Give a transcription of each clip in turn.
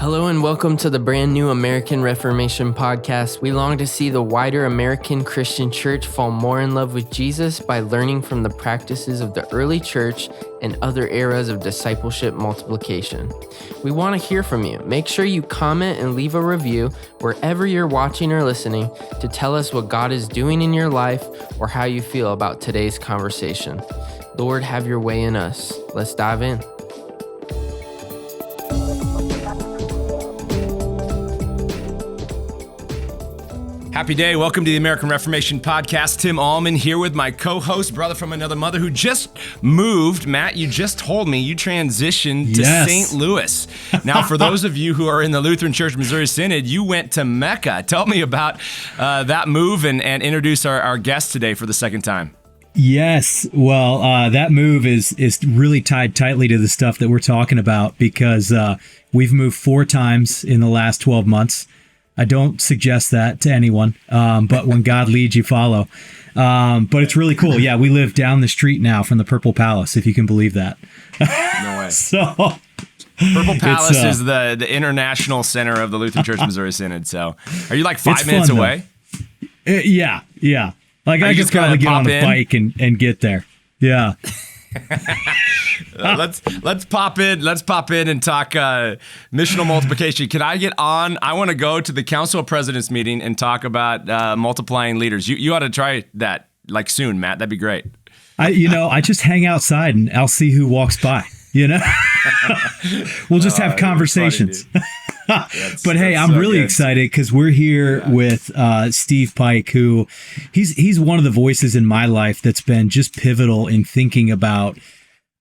Hello and welcome to the brand new American Reformation podcast. We long to see the wider American Christian church fall more in love with Jesus by learning from the practices of the early church and other eras of discipleship multiplication. We want to hear from you. Make sure you comment and leave a review wherever you're watching or listening to tell us what God is doing in your life or how you feel about today's conversation. Lord, have your way in us. Let's dive in. Happy day. Welcome to the American Reformation Podcast. Tim Allman here with my co-host, brother from another mother who just moved. Matt, you just told me you transitioned to St. Louis. Now, for those of you who are in the Lutheran Church Missouri Synod, you went to Mecca. Tell me about that move and introduce our guest today for the second time. Yes. Well, that move is really tied tightly to the stuff that we're talking about because we've moved 4 times in the last 12 months. I don't suggest that to anyone, but when God leads, you follow. But it's really cool. Yeah, we live down the street now from the Purple Palace, if you can believe that. No way. Purple Palace is the international center of the Lutheran Church Missouri Synod. So are you like 5 minutes away? Yeah. Like I could probably get on a bike and get there. Yeah. Let's pop in and talk missional multiplication. Can I get on? I want to go to the Council of Presidents meeting and talk about multiplying leaders. You ought to try that like soon, Matt. That'd be great. I just hang outside and I'll see who walks by. We'll just have conversations. But hey, I'm really excited because we're here with Steve Pike, who he's one of the voices in my life that's been just pivotal in thinking about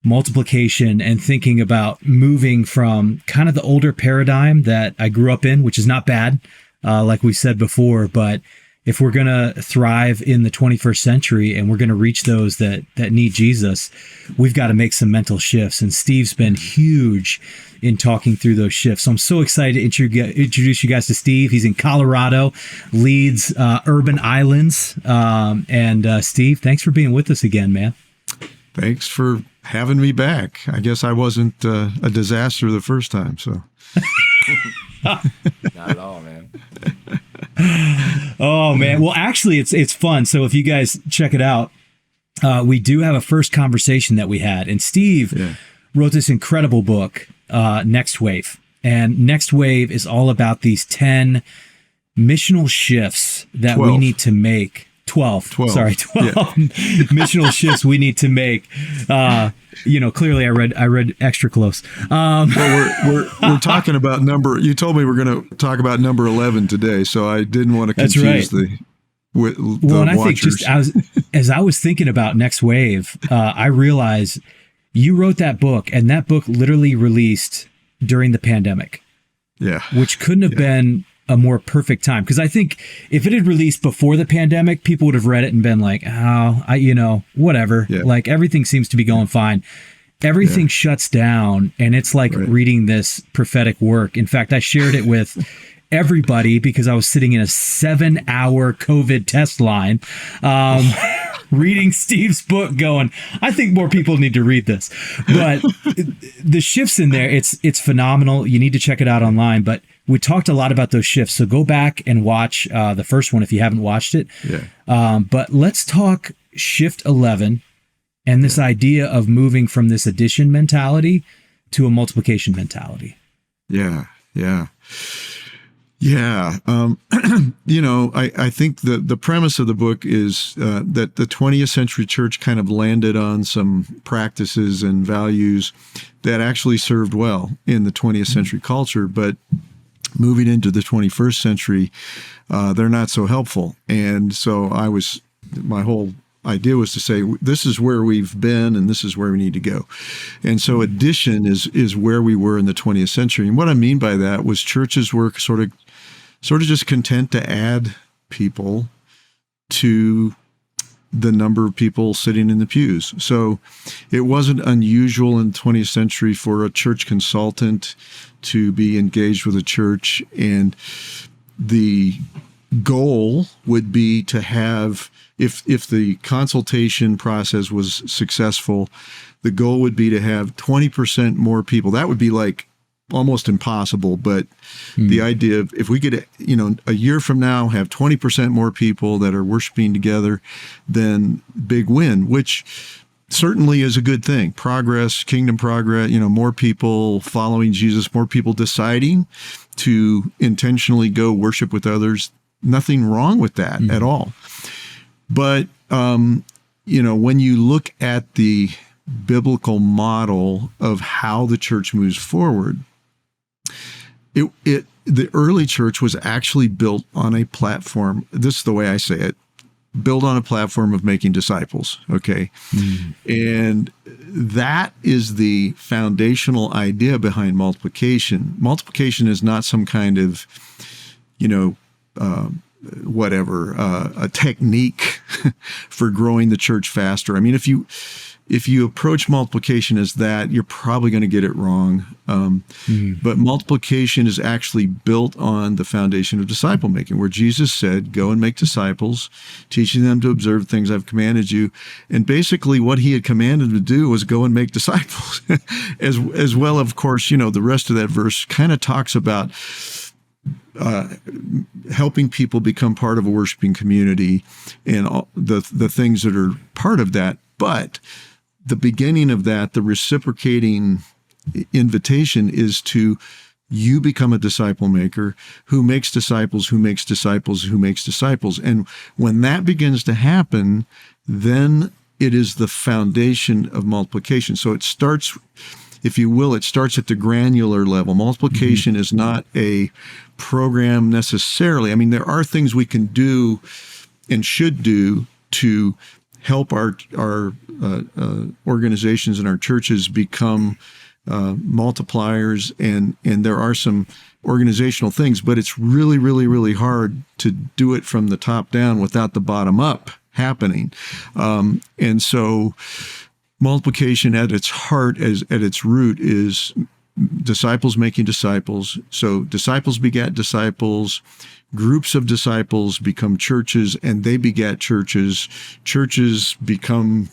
multiplication and thinking about moving from kind of the older paradigm that I grew up in, which is not bad, like we said before, but if we're going to thrive in the 21st century and we're going to reach those that need Jesus, we've got to make some mental shifts. And Steve's been huge in talking through those shifts. So I'm so excited to introduce you guys to Steve. He's in Colorado, leads Urban Islands. And Steve, thanks for being with us again, man. Thanks for having me back. I guess I wasn't a disaster the first time, so. Not at all, man. Oh man. Well, actually it's fun. So if you guys check it out, we do have a first conversation that we had, and Steve wrote this incredible book, Next Wave. And Next Wave is all about these 10 missional shifts that 12. we need to make. 12. Sorry, 12 missional shifts we need to make. Clearly I read extra close. Well, we're talking about number. You told me we're going to talk about number 11 today, so I didn't want to confuse the and I watchers. think as I was thinking about Next Wave, I realized you wrote that book, and that book literally released during the pandemic. Yeah, which couldn't have been a more perfect time, because I think if it had released before the pandemic, people would have read it and been like, whatever. Yeah. Like everything seems to be going fine. Everything shuts down, and it's like reading this prophetic work. In fact, I shared it with everybody because I was sitting in a 7-hour COVID test line, reading Steve's book going, I think more people need to read this. But the shifts in there, it's phenomenal. You need to check it out online. But we talked a lot about those shifts. So go back and watch the first one if you haven't watched it. Yeah. But let's talk shift 11 and this idea of moving from this addition mentality to a multiplication mentality. Yeah. I think the premise of the book is that the 20th century church kind of landed on some practices and values that actually served well in the 20th century culture, but moving into the 21st century, they're not so helpful. And so my whole idea was to say, this is where we've been and this is where we need to go. And so addition is where we were in the 20th century. And what I mean by that was churches were sort of just content to add people to the number of people sitting in the pews. So it wasn't unusual in the 20th century for a church consultant to be engaged with a church, and the goal would be to have, if the consultation process was successful, the goal would be to have 20% more people. That would be like almost impossible. But the idea of if we could, a year from now have 20% more people that are worshiping together, then big win, which certainly is a good thing. Progress, kingdom progress, more people following Jesus, more people deciding to intentionally go worship with others. Nothing wrong with that at all. But, when you look at the biblical model of how the church moves forward, the early church was actually built on a platform. This is the way I say it. Build on a platform of making disciples, okay? And that is the foundational idea behind multiplication. Multiplication is not some kind of, a technique for growing the church faster. I mean, if you approach multiplication as that, you're probably going to get it wrong. But multiplication is actually built on the foundation of disciple making, where Jesus said, go and make disciples, teaching them to observe things I've commanded you. And basically what he had commanded to do was go and make disciples. as well, of course, the rest of that verse kind of talks about helping people become part of a worshiping community and all the things that are part of that. But the beginning of that, the reciprocating invitation, is to you become a disciple maker who makes disciples, who makes disciples, who makes disciples. And when that begins to happen, then it is the foundation of multiplication. So it starts, if you will, it starts at the granular level. Multiplication is not a program necessarily. I mean, there are things we can do and should do to help our organizations and our churches become multipliers, and there are some organizational things, but it's really, really, really hard to do it from the top down without the bottom up happening. And so multiplication at its heart, at its root, is disciples making disciples. So disciples beget disciples. Groups of disciples become churches, and they beget churches. Churches become,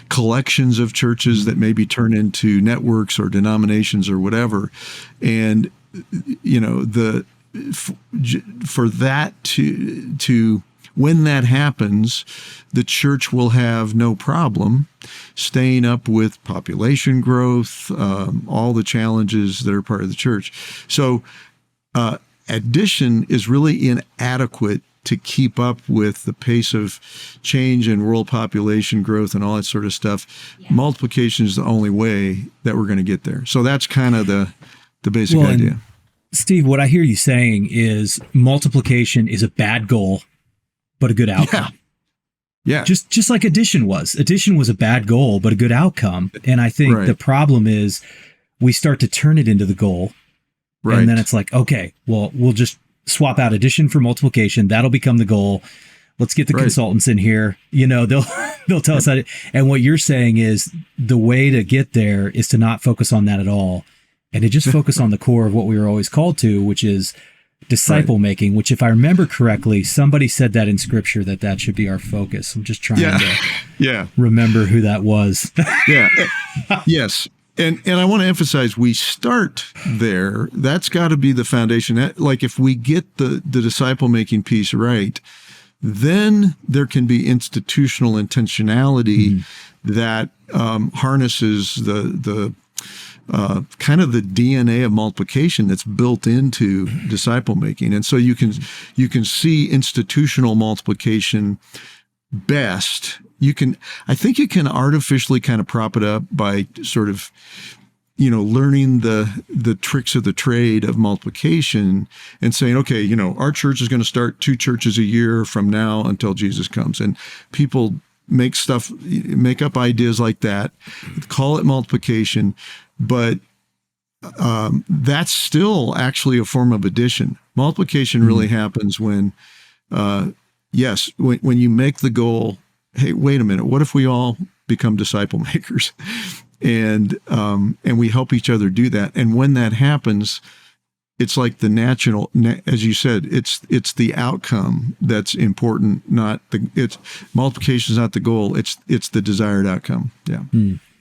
collections of churches that maybe turn into networks or denominations or whatever. And, for that to when that happens, the church will have no problem staying up with population growth, all the challenges that are part of the church. So addition is really inadequate to keep up with the pace of change and world population growth and all that sort of stuff. Yeah. Multiplication is the only way that we're going to get there. So that's kind of the basic idea. Steve, what I hear you saying is multiplication is a bad goal, but a good outcome. Yeah. Just like addition was. Addition was a bad goal, but a good outcome. And I think the problem is we start to turn it into the goal. Right. And then it's like, okay, well, we'll just swap out addition for multiplication. That'll become the goal. Let's get the consultants in here. They'll tell us how to. And what you're saying is the way to get there is to not focus on that at all, and to just focus on the core of what we were always called to, which is disciple making, which, if I remember correctly, somebody said that in scripture that should be our focus. I'm just trying to remember who that was. Yes. And I want to emphasize, we start there. That's got to be the foundation. Like, if we get the disciple making piece right, then there can be institutional intentionality that harnesses the kind of the DNA of multiplication that's built into disciple making. And so you can see institutional multiplication best. I think you can artificially kind of prop it up by sort of, learning the tricks of the trade of multiplication and saying, okay, our church is going to start 2 churches a year from now until Jesus comes. And people make up ideas like that, call it multiplication, but that's still actually a form of addition. Multiplication really happens when, when you make the goal, hey, wait a minute, what if we all become disciple makers? And we help each other do that. And when that happens, it's like the natural, as you said, it's the outcome that's important, multiplication is not the goal. It's the desired outcome. Yeah.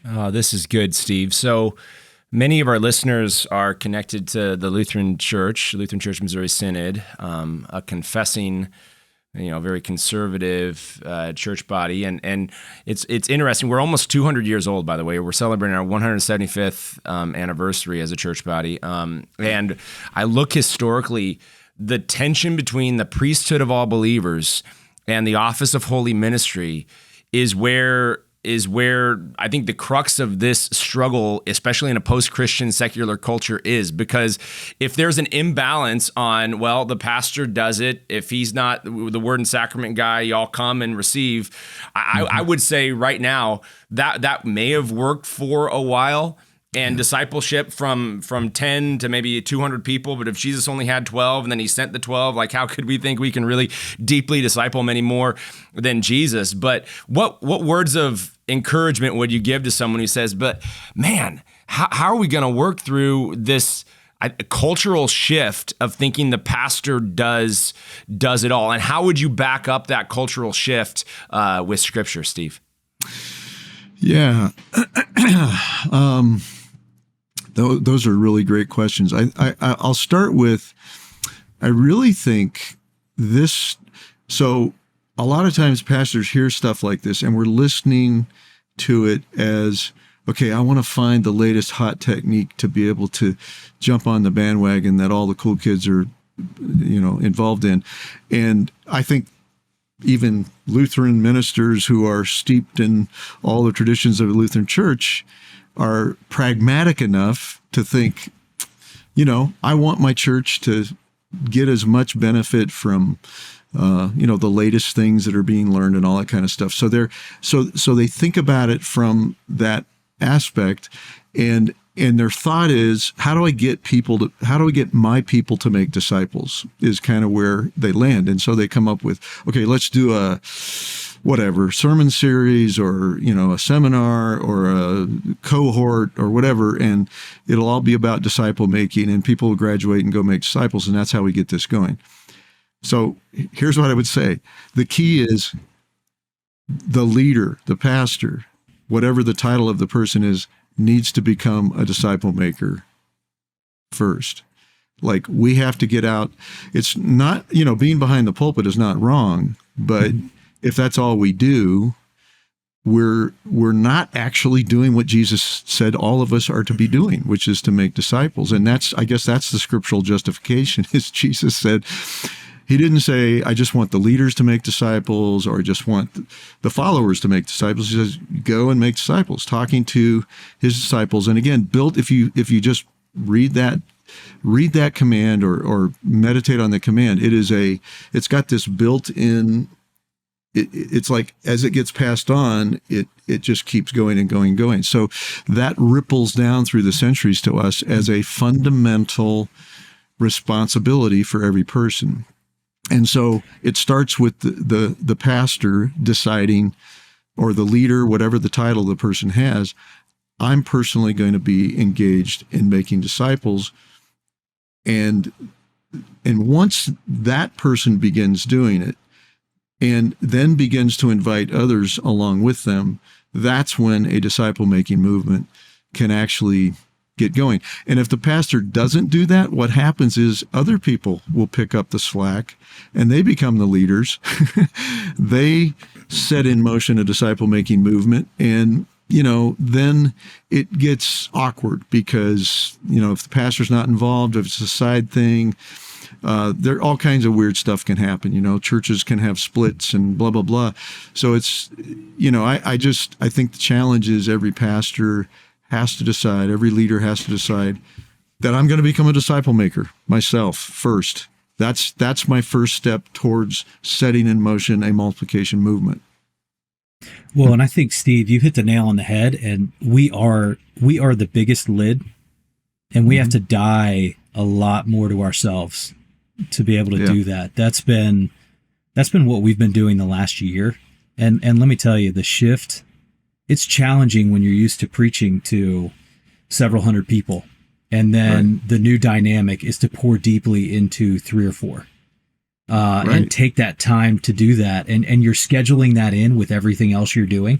Oh, this is good, Steve. So Many of our listeners are connected to the Lutheran Church Missouri Synod, a confessing, very conservative church body, and it's interesting. We're almost 200 years old, by the way. We're celebrating our 175th anniversary as a church body, and I look historically, the tension between the priesthood of all believers and the office of holy ministry is where I think the crux of this struggle, especially in a post-Christian secular culture, is, because if there's an imbalance on, well, the pastor does it, if he's not the word and sacrament guy, y'all come and receive. I would say right now that may have worked for a while, and discipleship from 10 to maybe 200 people. But if Jesus only had 12 and then he sent the 12, like, how could we think we can really deeply disciple many more than Jesus? But what words of encouragement would you give to someone who says, but man, how are we going to work through this cultural shift of thinking the pastor does it all? And how would you back up that cultural shift with Scripture, Steve? Yeah. Those are really great questions. I'll start with, I really think this, so a lot of times pastors hear stuff like this and we're listening to it as, okay, I want to find the latest hot technique to be able to jump on the bandwagon that all the cool kids are, involved in. And I think even Lutheran ministers who are steeped in all the traditions of the Lutheran Church are pragmatic enough to think, I want my church to get as much benefit from, the latest things that are being learned and all that kind of stuff. So they think about it from that aspect, and their thought is, how do I get my people to make disciples, is kind of where they land. And so they come up with, okay, let's do a sermon series or, a seminar or a cohort or whatever, and it'll all be about disciple making, and people will graduate and go make disciples, and that's how we get this going. So here's what I would say. The key is the leader, the pastor, whatever the title of the person is, needs to become a disciple maker first. Like, we have to get out. It's not, being behind the pulpit is not wrong, but if that's all we do, we're not actually doing what Jesus said all of us are to be doing, which is to make disciples. And I guess that's the scriptural justification, is Jesus said, he didn't say, I just want the leaders to make disciples, or I just want the followers to make disciples. He says, go and make disciples, talking to his disciples. And again, if you just read that command or meditate on the command, it's got this built-in, it's like, as it gets passed on, it just keeps going and going and going. So that ripples down through the centuries to us as a fundamental responsibility for every person. And so it starts with the pastor deciding, or the leader, whatever the title the person has, I'm personally going to be engaged in making disciples. And once that person begins doing it, and then begins to invite others along with them, that's when a disciple-making movement can actually get going. And if the pastor doesn't do that, what happens is other people will pick up the slack, and they become the leaders. They set in motion a disciple-making movement, and then it gets awkward because, if the pastor's not involved, if it's a side thing, there all kinds of weird stuff can happen. Churches can have splits and blah, blah, blah. So it's, I think the challenge is every pastor has to decide, every leader has to decide that I'm going to become a disciple maker myself first. That's my first step towards setting in motion a multiplication movement. Well, and I think, Steve, you hit the nail on the head, and we are the biggest lid, and we have to die a lot more to ourselves to be able to do that. That's been what we've been doing the last year. And let me tell you, the shift, it's challenging when you're used to preaching to several hundred people. And then the new dynamic is to pour deeply into 3 or 4. And take that time to do that. And you're scheduling that in with everything else you're doing.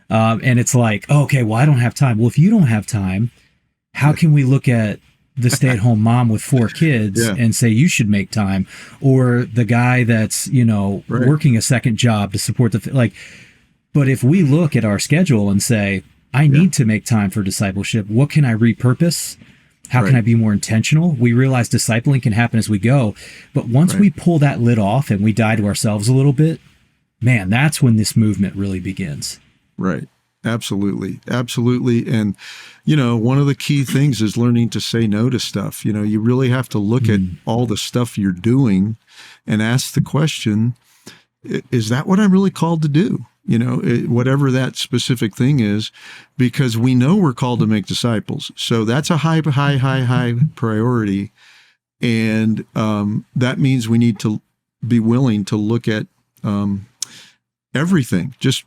And it's like, okay, well, I don't have time. Well, if you don't have time, How can we look at the stay-at-home mom with 4 kids and say you should make time, or the guy that's, working a second job to support but if we look at our schedule and say, I need to make time for discipleship, what can I repurpose? How can I be more intentional? We realize discipling can happen as we go, but once we pull that lid off and we die to ourselves a little bit, man, that's when this movement really begins. Right. Absolutely. Absolutely. And, one of the key things is learning to say no to stuff. You really have to look at all the stuff you're doing and ask the question, is that what I'm really called to do? Whatever that specific thing is, because we know we're called to make disciples. So that's a high priority. And that means we need to be willing to look at everything. Just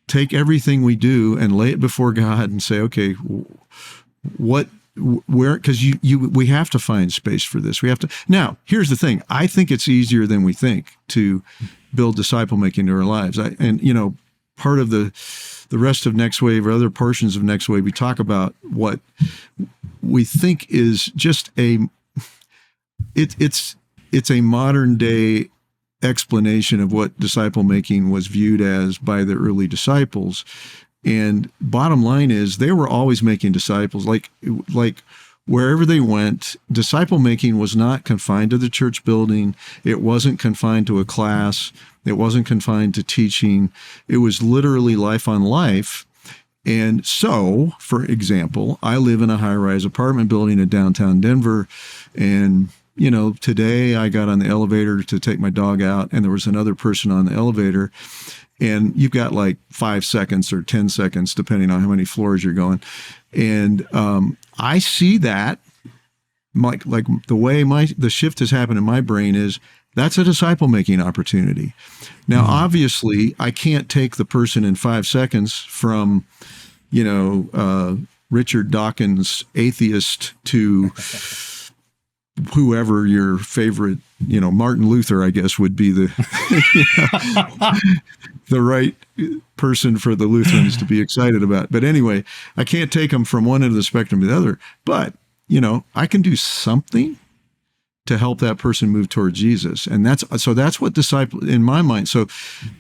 take everything we do and lay it before God and say, okay, where, because we have to find space for this. We have to. Now, here's the thing. I think it's easier than we think to build disciple making in our lives. Part of the rest of Next Wave or other portions of Next Wave, we talk about what we think is just it's a modern day explanation of what disciple making was viewed as by the early disciples. And bottom line is they were always making disciples. Like wherever they went, disciple making was not confined to the church building. It wasn't confined to a class. It wasn't confined to teaching. It was literally life on life. And so, for example, I live in a high-rise apartment building in downtown Denver, and today I got on the elevator to take my dog out, and there was another person on the elevator, and you've got like 5 seconds or 10 seconds, depending on how many floors you're going. And I see that, like the way the shift has happened in my brain is that's a disciple-making opportunity. Now, obviously, I can't take the person in 5 seconds from, Richard Dawkins, atheist, to whoever your favorite, Martin Luther, I guess, would be the right person for the Lutherans to be excited about. But anyway, I can't take them from one end of the spectrum to the other. But, I can do something to help that person move toward Jesus. And that's what disciple, in my mind. So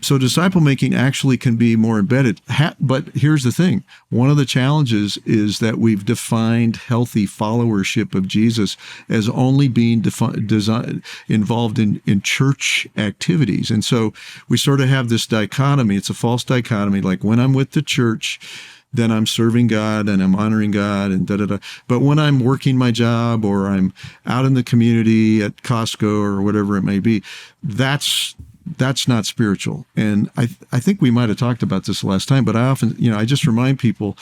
disciple making actually can be more embedded. But here's the thing. One of the challenges is that we've defined healthy followership of Jesus as only being involved in church activities. And so we sort of have this dichotomy. It's a false dichotomy. Like when I'm with the church, then I'm serving God and I'm honoring God and da-da-da. But when I'm working my job or I'm out in the community at Costco or whatever it may be, that's not spiritual. And I think we might have talked about this last time, but I often, I just remind people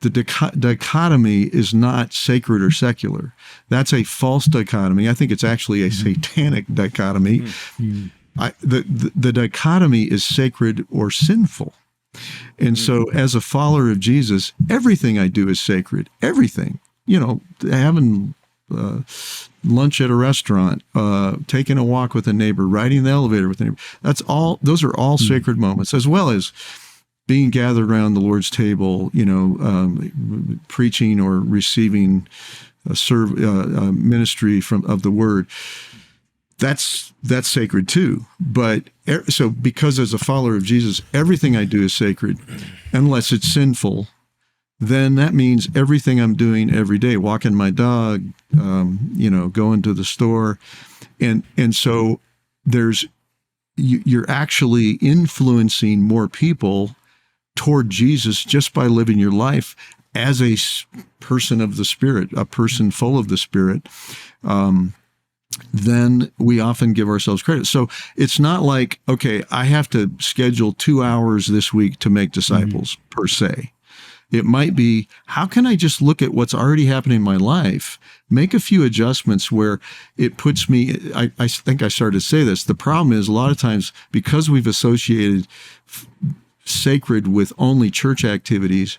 the dichotomy is not sacred or secular. That's a false dichotomy. I think it's actually a satanic dichotomy. The dichotomy is sacred or sinful. And so as a follower of Jesus, everything I do is sacred. Everything, having lunch at a restaurant, taking a walk with a neighbor, riding the elevator with a neighbor. Those are all sacred moments, as well as being gathered around the Lord's table, preaching or receiving a ministry of the word. That's sacred too. But so because as a follower of Jesus, everything I do is sacred, unless it's sinful, then that means everything I'm doing every day, walking my dog, going to the store. And so you're actually influencing more people toward Jesus just by living your life as a person of the Spirit, a person full of the Spirit. Then we often give ourselves credit. So it's not like, okay, I have to schedule 2 hours this week to make disciples per se. It might be, how can I just look at what's already happening in my life, make a few adjustments where it puts me, I think I started to say this, the problem is a lot of times because we've associated sacred with only church activities,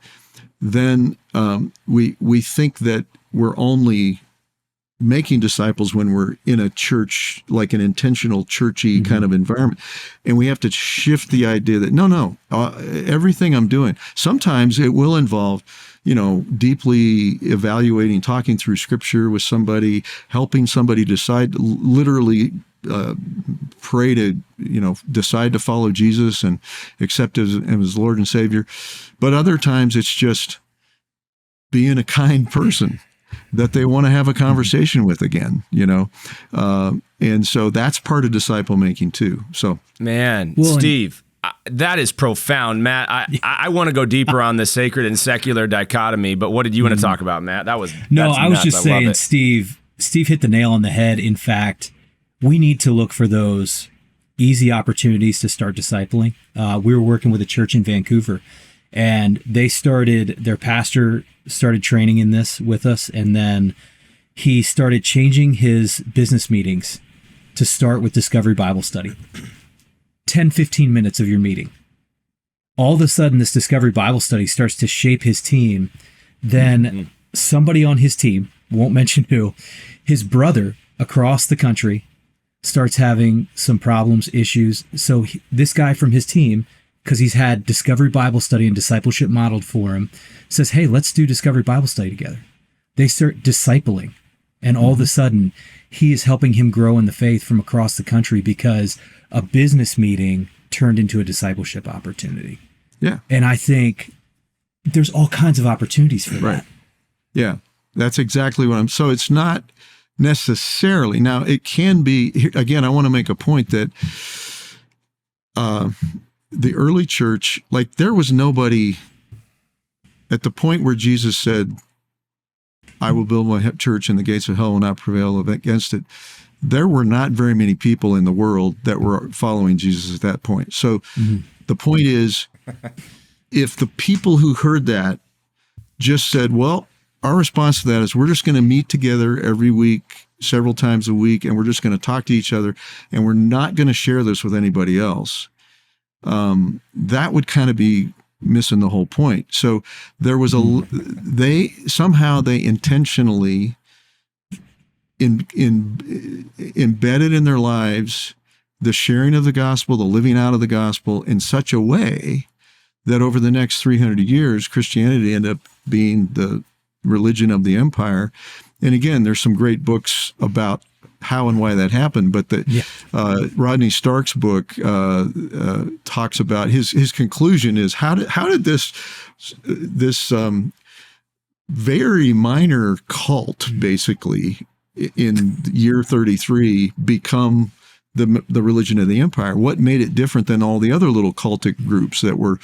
then we think that we're only making disciples when we're in a church, like an intentional churchy kind of environment. And we have to shift the idea that, no, everything I'm doing, sometimes it will involve, deeply evaluating, talking through scripture with somebody, helping somebody decide, literally pray to, decide to follow Jesus and accept him as Lord and Savior. But other times it's just being a kind person that they want to have a conversation with again, and so that's part of disciple making too. So, man, Steve, that is profound, Matt. I want to go deeper on the sacred and secular dichotomy, but what did you want to talk about, Matt? I was just saying, Steve hit the nail on the head. In fact, we need to look for those easy opportunities to start discipling. We were working with a church in Vancouver, and their pastor started training in this with us, and then he started changing his business meetings to start with Discovery Bible Study. 10, 15 minutes of your meeting. All of a sudden, this Discovery Bible Study starts to shape his team. Then somebody on his team, won't mention who, his brother across the country starts having some problems, issues. So this guy from his team, because he's had Discovery Bible Study and discipleship modeled for him, says, hey, let's do Discovery Bible Study together. They start discipling. And all of a sudden, he is helping him grow in the faith from across the country because a business meeting turned into a discipleship opportunity. Yeah. And I think there's all kinds of opportunities for that. Yeah. That's exactly what so it's not necessarily, now it can be, again, I want to make a point that the early church, there was nobody at the point where Jesus said, I will build my church and the gates of hell will not prevail against it. There were not very many people in the world that were following Jesus at that point. So the point is, if the people who heard that just said, well, our response to that is we're just going to meet together every week, several times a week, and we're just going to talk to each other, and we're not going to share this with anybody else, that would kind of be missing the whole point. So there was they intentionally embedded in their lives the sharing of the gospel, the living out of the gospel in such a way that over the next 300 years, Christianity ended up being the religion of the empire. And again, there's some great books about how and why that happened, but Rodney Stark's book talks about his conclusion is how did this very minor cult basically in year 33 become the religion of the empire? What made it different than all the other little cultic groups that were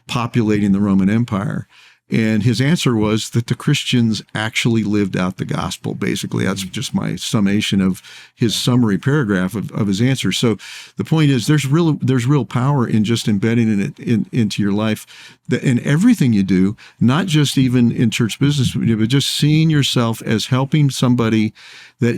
populating the Roman Empire? And his answer was that the Christians actually lived out the gospel. Basically, that's just my summation of his summary paragraph of his answer. So the point is, there's real power in just embedding it into your life, that in everything you do, not just even in church business, but just seeing yourself as helping somebody that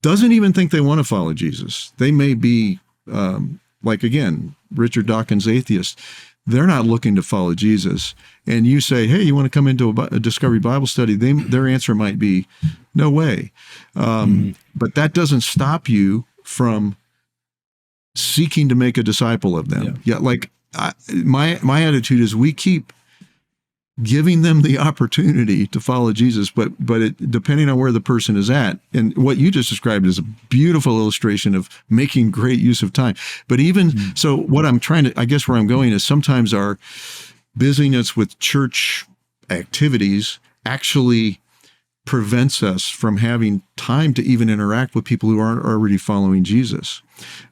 doesn't even think they want to follow Jesus. They may be again, Richard Dawkins' atheist. They're not looking to follow Jesus. And you say, hey, you want to come into a Discovery Bible Study? Their answer might be, no way. But that doesn't stop you from seeking to make a disciple of them. My attitude is we keep giving them the opportunity to follow Jesus, but depending on where the person is at. And what you just described is a beautiful illustration of making great use of time. But even so, what I'm trying to, I guess where I'm going is sometimes our busyness with church activities actually prevents us from having time to even interact with people who aren't already following Jesus.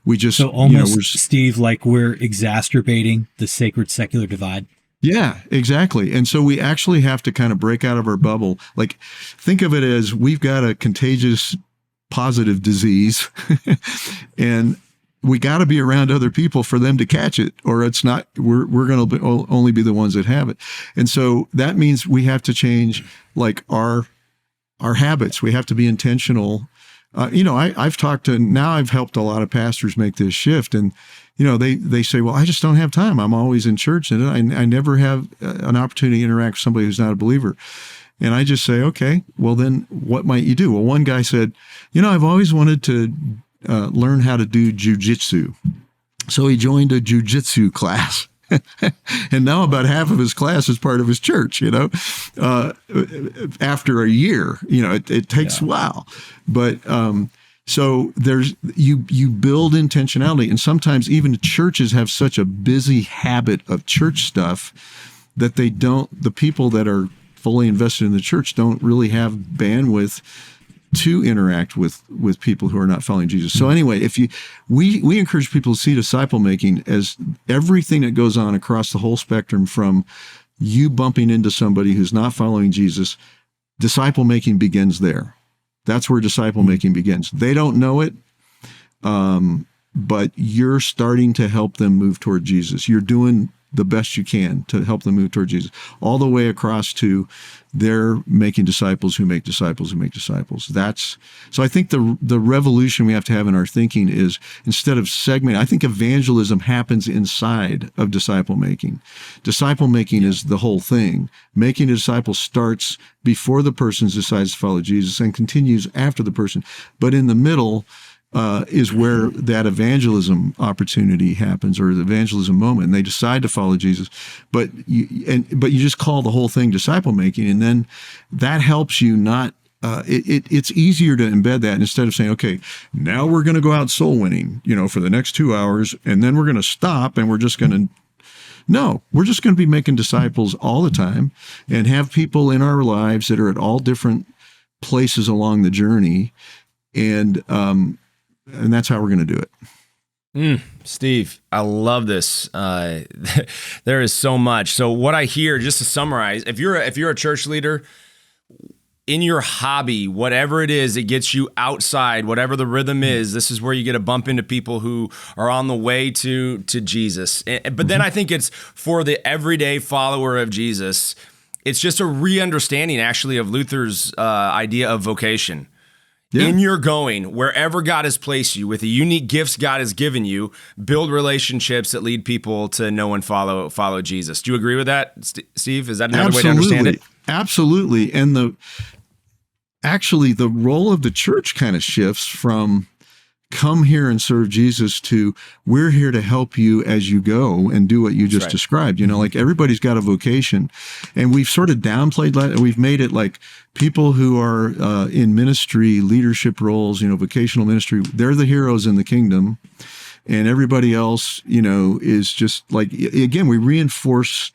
We just, so almost, Steve, like we're exacerbating the sacred secular divide. Yeah, exactly. And so we actually have to kind of break out of our bubble. Like, think of it as we've got a contagious positive disease and we got to be around other people for them to catch it, or it's not, we're going to only be the ones that have it. And so that means we have to change like our habits. We have to be intentional. I've helped a lot of pastors make this shift, and they say, well, I just don't have time. I'm always in church, and I never have an opportunity to interact with somebody who's not a believer. And I just say, okay, well, then what might you do? Well, one guy said, I've always wanted to learn how to do jujitsu. So he joined a jujitsu class. And now about half of his class is part of his church, after a year. It takes a while. But so you build intentionality. And sometimes even churches have such a busy habit of church stuff that the people that are fully invested in the church don't really have bandwidth to interact with people who are not following Jesus. So anyway, we encourage people to see disciple making as everything that goes on across the whole spectrum, from you bumping into somebody who's not following Jesus. Disciple making begins there. That's where disciple making begins. They don't know it, but you're starting to help them move toward Jesus. You're doing the best you can to help them move toward Jesus, all the way across to they're making disciples who make disciples who make disciples. So I think the revolution we have to have in our thinking is, instead of segmenting, I think evangelism happens inside of disciple making. Disciple making is the whole thing. Making a disciple starts before the person decides to follow Jesus and continues after the person. But in the middle is where that evangelism opportunity happens, or the evangelism moment, and they decide to follow Jesus. But you just call the whole thing disciple making, and then that helps you not. It's easier to embed that, instead of saying, okay, now we're going to go out soul winning, for the next 2 hours, and then we're going to stop and we're just going to. No, we're just going to be making disciples all the time, and have people in our lives that are at all different places along the journey, and that's how we're going to do it. Steve, I love this. There is so much. So what I hear, just to summarize, if you're a church leader, in your hobby, whatever it is, it gets you outside, whatever the rhythm is, this is where you get to bump into people who are on the way to Jesus. But then I think it's for the everyday follower of Jesus, it's just a re-understanding actually of Luther's idea of vocation. Yeah. In your going, wherever God has placed you, with the unique gifts God has given you, build relationships that lead people to know and follow Jesus. Do you agree with that, Steve? Is that another way to understand it? Absolutely. And the role of the church kind of shifts from come here and serve Jesus to we're here to help you as you go and do what you just described. Like everybody's got a vocation, and we've sort of downplayed that. We've made it like people who are in ministry, leadership roles, vocational ministry, they're the heroes in the kingdom. And everybody else, is just like, again, we reinforce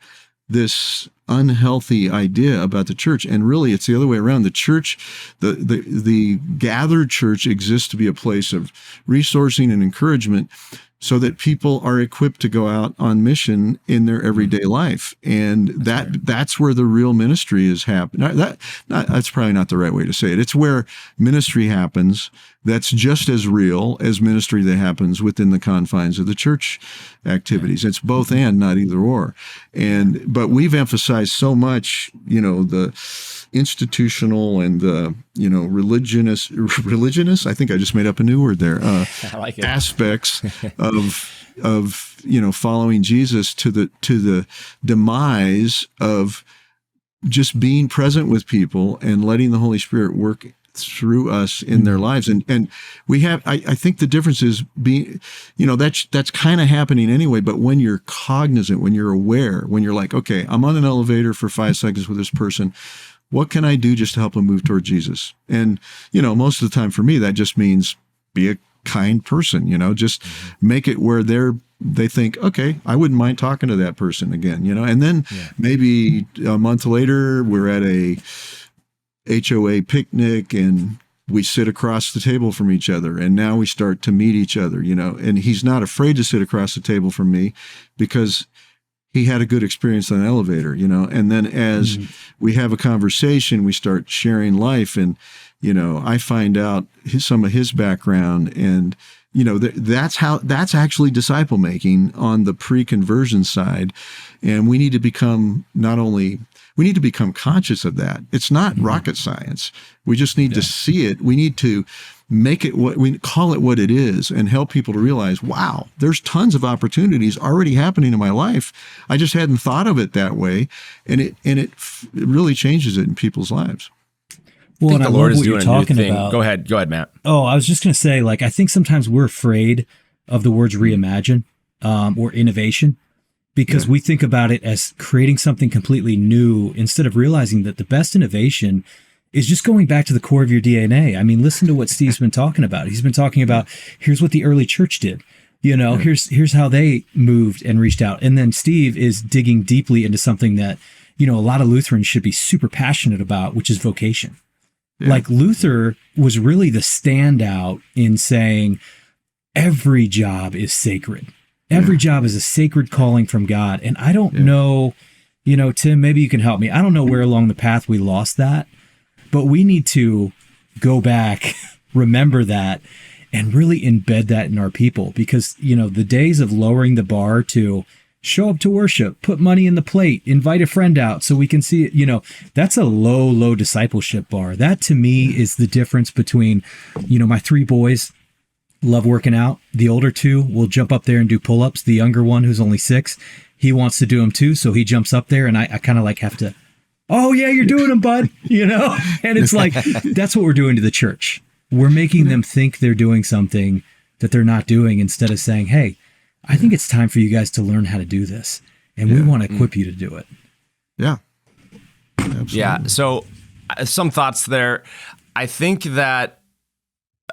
this unhealthy idea about the church, and really it's the other way around. The church, the gathered church, exists to be a place of resourcing and encouragement, so that people are equipped to go out on mission in their everyday life, and that's where the real ministry is happening. That's probably not the right way to say it. It's where ministry happens. That's just as real as ministry that happens within the confines of the church activities. It's both and, not either or. But we've emphasized so much, the institutional and the, religionist, I think I just made up a new word there, I like it. Aspects of following Jesus to the demise of just being present with people and letting the Holy Spirit work through us in their lives. And we have, I think the difference is being, that's kind of happening anyway, but when you're cognizant, when you're aware, when you're like, okay, I'm on an elevator for 5 seconds with this person, what can I do just to help them move toward Jesus? And, most of the time for me, that just means be a kind person, just make it where they think, okay, I wouldn't mind talking to that person again, and then maybe a month later, we're at a HOA picnic and we sit across the table from each other, and now we start to meet each other, and he's not afraid to sit across the table from me because he had a good experience on an elevator, and then as we have a conversation, we start sharing life, and, I find out some of his background, and, that's actually disciple making on the pre-conversion side. And we need to become we need to become conscious of that. It's not rocket science. We just need to see it. We need to make it we call it what it is, and help people to realize, wow, there's tons of opportunities already happening in my life. I just hadn't thought of it that way. And it really changes it in people's lives. Well, and I love what you're talking about. Go ahead, Matt. Oh, I was just going to say, I think sometimes we're afraid of the words reimagine or innovation. because we think about it as creating something completely new instead of realizing that the best innovation is just going back to the core of your DNA. I mean, listen to what Steve's been talking about. He's been talking about, here's what the early church did. Here's how they moved and reached out. And then Steve is digging deeply into something that, a lot of Lutherans should be super passionate about, which is vocation. Yeah. Like Luther was really the standout in saying every job is sacred. Every job is a sacred calling from God. And I don't know, Tim, maybe you can help me. I don't know where along the path we lost that, but we need to go back, remember that, and really embed that in our people. Because, the days of lowering the bar to show up to worship, put money in the plate, invite a friend out so we can see it, that's a low discipleship bar. That to me is the difference between, my 3 boys love working out. The older 2 will jump up there and do pull-ups. The younger one, who's only 6, he wants to do them too. So he jumps up there and I kind of like have to, oh yeah, you're doing them, bud, and it's like, that's what we're doing to the church. We're making them think they're doing something that they're not doing instead of saying, hey, I think it's time for you guys to learn how to do this. And we want to equip you to do it. Yeah. Absolutely. Yeah. So some thoughts there. I think that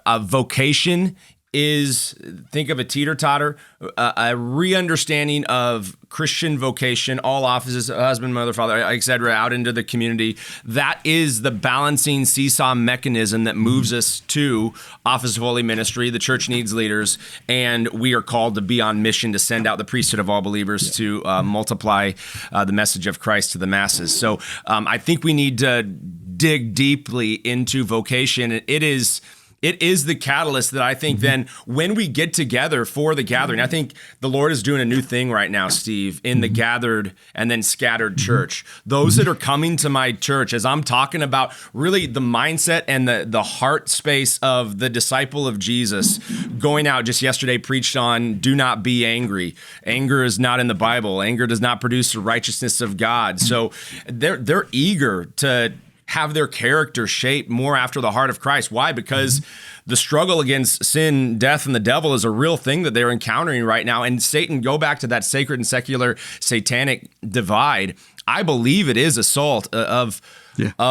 vocation is, think of a teeter-totter, a re-understanding of Christian vocation, all offices, husband, mother, father, etc., out into the community. That is the balancing seesaw mechanism that moves us to office of holy ministry. The church needs leaders, and we are called to be on mission to send out the priesthood of all believers to multiply the message of Christ to the masses. So I think we need to dig deeply into vocation. It is the catalyst that I think then when we get together for the gathering, I think the Lord is doing a new thing right now, Steve, in the gathered and then scattered church. Those that are coming to my church, as I'm talking about really the mindset and the heart space of the disciple of Jesus, going out just yesterday preached on do not be angry. Anger is not in the Bible. Anger does not produce the righteousness of God. So they're eager to have their character shaped more after the heart of Christ. Why? Because the struggle against sin, death, and the devil is a real thing that they're encountering right now. And Satan, go back to that sacred and secular satanic divide. I believe it is assault of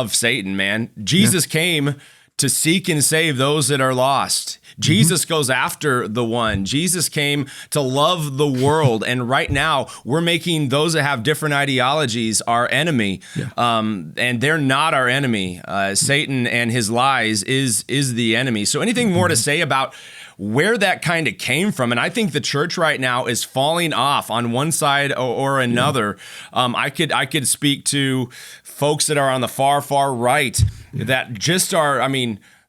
Satan, man. Jesus came to seek and save those that are lost. Jesus goes after the one. Jesus came to love the world. And right now, we're making those that have different ideologies our enemy. And they're not our enemy. Satan and his lies is the enemy. So anything more to say about where that kind of came from? And I think the church right now is falling off on one side or another. I could speak to folks that are on the far right that just are,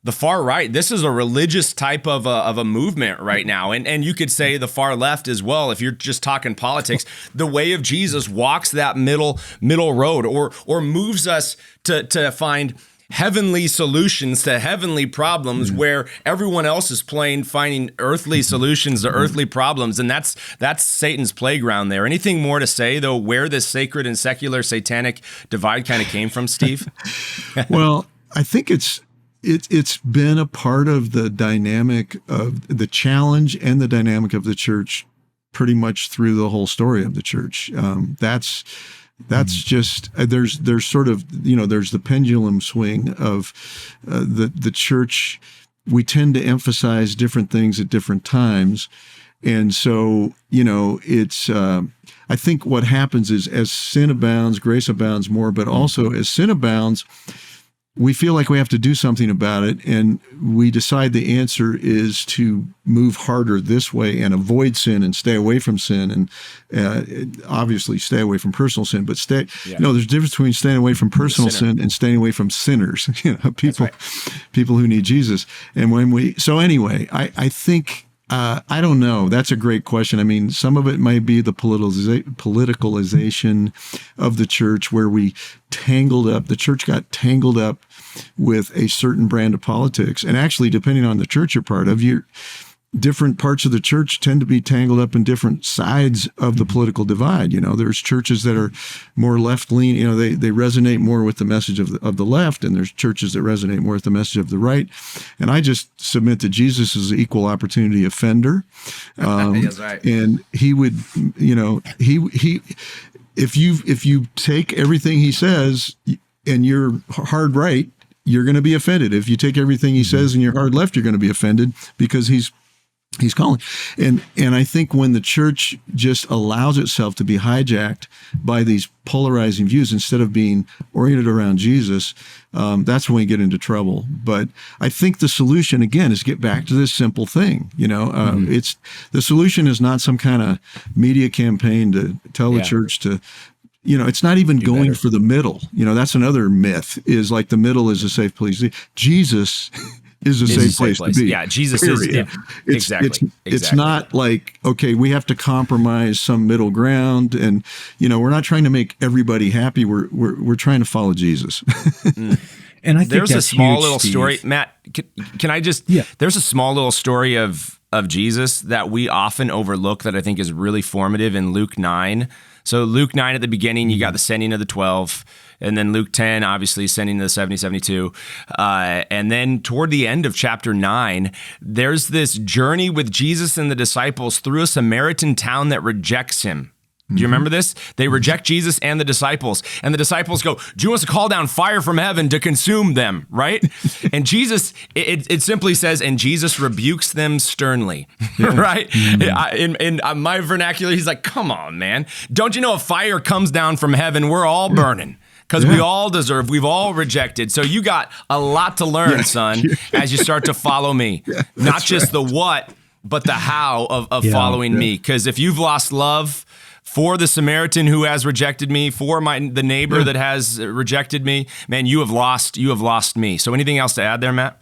the far right, this is a religious type of a movement right now. And you could say the far left as well, if you're just talking politics. The way of Jesus walks that middle road or moves us to find heavenly solutions to heavenly problems where everyone else is finding earthly solutions to earthly problems. And that's Satan's playground there. Anything more to say, though, where this sacred and secular satanic divide kind of came from, Steve? Well, I think it's been a part of the dynamic of the challenge and the dynamic of the church pretty much through the whole story of the church. That's just, there's sort of, there's the pendulum swing of the church. We tend to emphasize different things at different times. And so, it's, I think what happens is as sin abounds, grace abounds more, but also as sin abounds, we feel like we have to do something about it, and we decide the answer is to move harder this way and avoid sin and stay away from sin, and obviously stay away from personal sin. But there's a difference between staying away from personal sin and staying away from sinners. People who need Jesus. And I think. I don't know. That's a great question. Some of it might be the politicalization of the church, where the church got tangled up with a certain brand of politics. And actually, depending on the church you're part of, different parts of the church tend to be tangled up in different sides of the political divide. There's churches that are more left-leaning, they resonate more with the message of the left, and there's churches that resonate more with the message of the right. And I just submit that Jesus is an equal opportunity offender. That's right. And he would, if you take everything he says and you're hard right, you're going to be offended. If you take everything he says and you're hard left, you're going to be offended, because he's calling. And I think when the church just allows itself to be hijacked by these polarizing views instead of being oriented around Jesus, that's when we get into trouble. But I think the solution, again, is get back to this simple thing. It's the solution is not some kind of media campaign to tell the church to, it's not even going for the middle. That's another myth, is like the middle is a safe place. Jesus is a safe place to be. Yeah, Jesus is. Yeah, exactly. It's not like, okay, we have to compromise some middle ground, and we're not trying to make everybody happy. We're trying to follow Jesus. And I think there's a small huge, little Steve. story, Matt. Can I just? Yeah. There's a small little story of Jesus that we often overlook that I think is really formative in Luke 9. So Luke 9 at the beginning, you got the sending of the 12. And then Luke 10, obviously, sending the 70, 72. And then toward the end of chapter 9, there's this journey with Jesus and the disciples through a Samaritan town that rejects him. Do you remember this? They reject Jesus and the disciples go, do you want us to call down fire from heaven to consume them, right? And Jesus, it simply says, and Jesus rebukes them sternly, right? In my vernacular, he's like, come on, man. Don't you know if fire comes down from heaven, we're all burning? Because we all deserve, we've all rejected. So you got a lot to learn, son, as you start to follow me. Not just the what, but the how of following me. Because if you've lost love for the Samaritan who has rejected me, for the neighbor that has rejected me, man, you have lost me. So anything else to add there, Matt?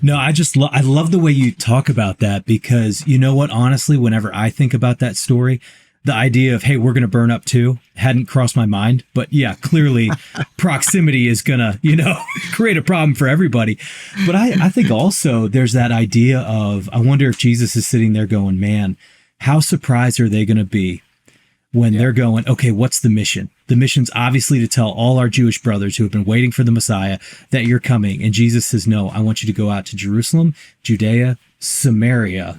No, I love the way you talk about that, because you know what, honestly, whenever I think about that story, the idea of, hey, we're going to burn up too, hadn't crossed my mind. But yeah, clearly proximity is going to, create a problem for everybody. But I think also there's that idea of, I wonder if Jesus is sitting there going, man, how surprised are they going to be when they're going, okay, what's the mission? The mission's obviously to tell all our Jewish brothers who have been waiting for the Messiah that you're coming. And Jesus says, no, I want you to go out to Jerusalem, Judea, Samaria,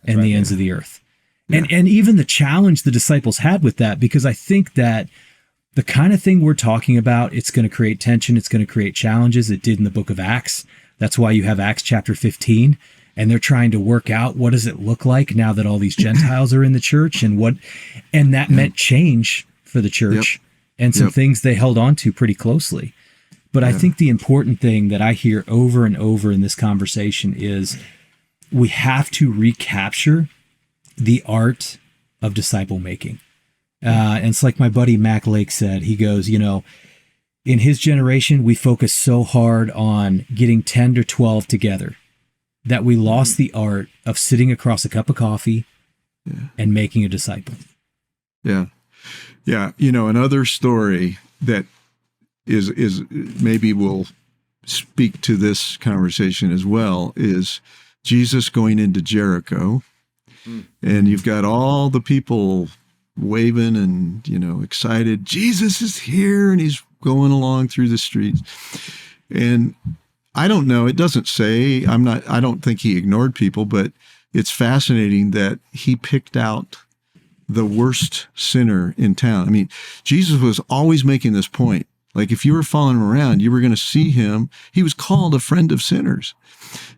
and the ends of the earth. Yeah. And even the challenge the disciples had with that, because I think that the kind of thing we're talking about, it's going to create tension, it's going to create challenges. It did in the book of Acts. That's why you have Acts chapter 15. And they're trying to work out, what does it look like now that all these Gentiles are in the church, and that meant change for the church and some things they held on to pretty closely. But I think the important thing that I hear over and over in this conversation is we have to recapture the art of disciple making. And it's like my buddy Mac Lake said. He goes, in his generation, we focus so hard on getting 10 to 12 together that we lost the art of sitting across a cup of coffee and making a disciple. Yeah. Yeah. Another story that is maybe will speak to this conversation as well is Jesus going into Jericho, and you've got all the people waving and, excited. Jesus is here, and he's going along through the streets. And I don't know. It doesn't say, I don't think he ignored people, but it's fascinating that he picked out the worst sinner in town. I mean, Jesus was always making this point. Like, if you were following him around, you were going to see him. He was called a friend of sinners.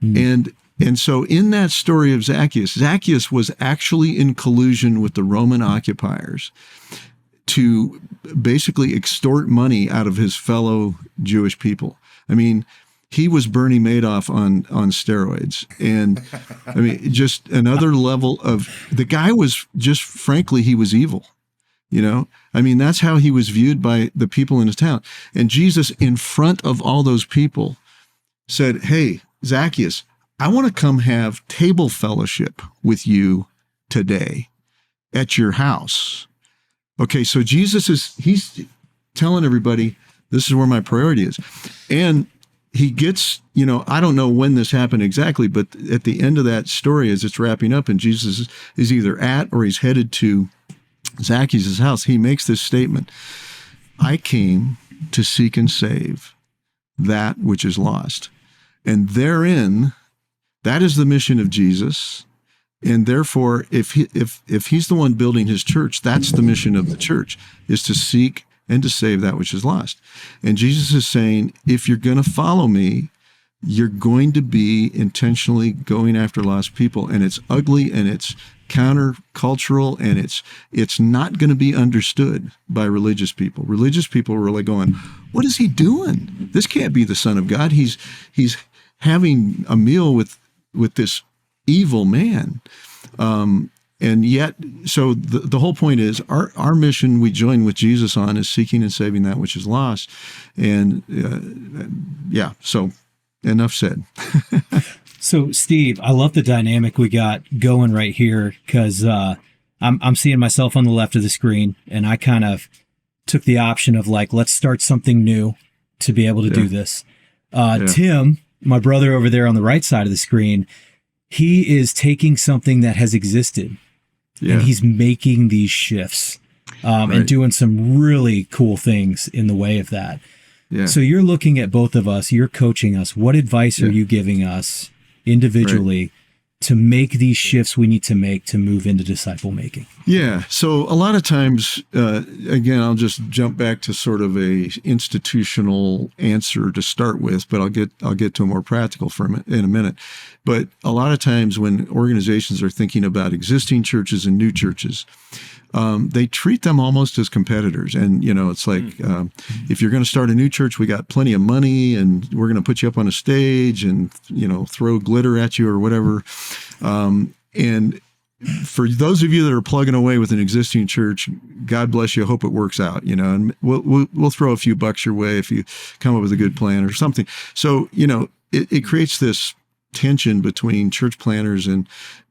And so in that story of Zacchaeus was actually in collusion with the Roman occupiers to basically extort money out of his fellow Jewish people. I mean, he was Bernie Madoff on steroids. And I mean, just another level of, the guy was just, frankly, he was evil. I mean, that's how he was viewed by the people in his town. And Jesus, in front of all those people, said, hey, Zacchaeus, I want to come have table fellowship with you today at your house. Okay, so Jesus he's telling everybody, this is where my priority is. And he gets, I don't know when this happened exactly, but at the end of that story, as it's wrapping up and Jesus is either at or he's headed to Zacchaeus' house, he makes this statement: I came to seek and save that which is lost. And therein, that is the mission of Jesus. And therefore, if he's the one building his church, that's the mission of the church, is to seek and to save that which is lost. And Jesus is saying, if you're going to follow me, you're going to be intentionally going after lost people. And it's ugly and it's countercultural, and it's not going to be understood by religious people. Religious people are really going, what is he doing? This can't be the Son of God. He's having a meal with this evil man. And yet, so the whole point is our mission we join with Jesus on is seeking and saving that which is lost. And so enough said. So Steve, I love the dynamic we got going right here, because I'm seeing myself on the left of the screen, and I kind of took the option of like, let's start something new to be able to do this. Tim, my brother over there on the right side of the screen, he is taking something that has existed and he's making these shifts and doing some really cool things in the way of that. Yeah. So you're looking at both of us, you're coaching us. What advice are you giving us individually to make these shifts we need to make to move into disciple making? Yeah. So a lot of times, again, I'll just jump back to sort of a institutional answer to start with, but I'll get to a more practical in a minute. But a lot of times when organizations are thinking about existing churches and new churches, they treat them almost as competitors. And, it's like, if you're going to start a new church, we got plenty of money and we're going to put you up on a stage and, throw glitter at you or whatever. And for those of you that are plugging away with an existing church, God bless you. I hope it works out, and we'll throw a few bucks your way if you come up with a good plan or something. So, it creates this tension between church planners and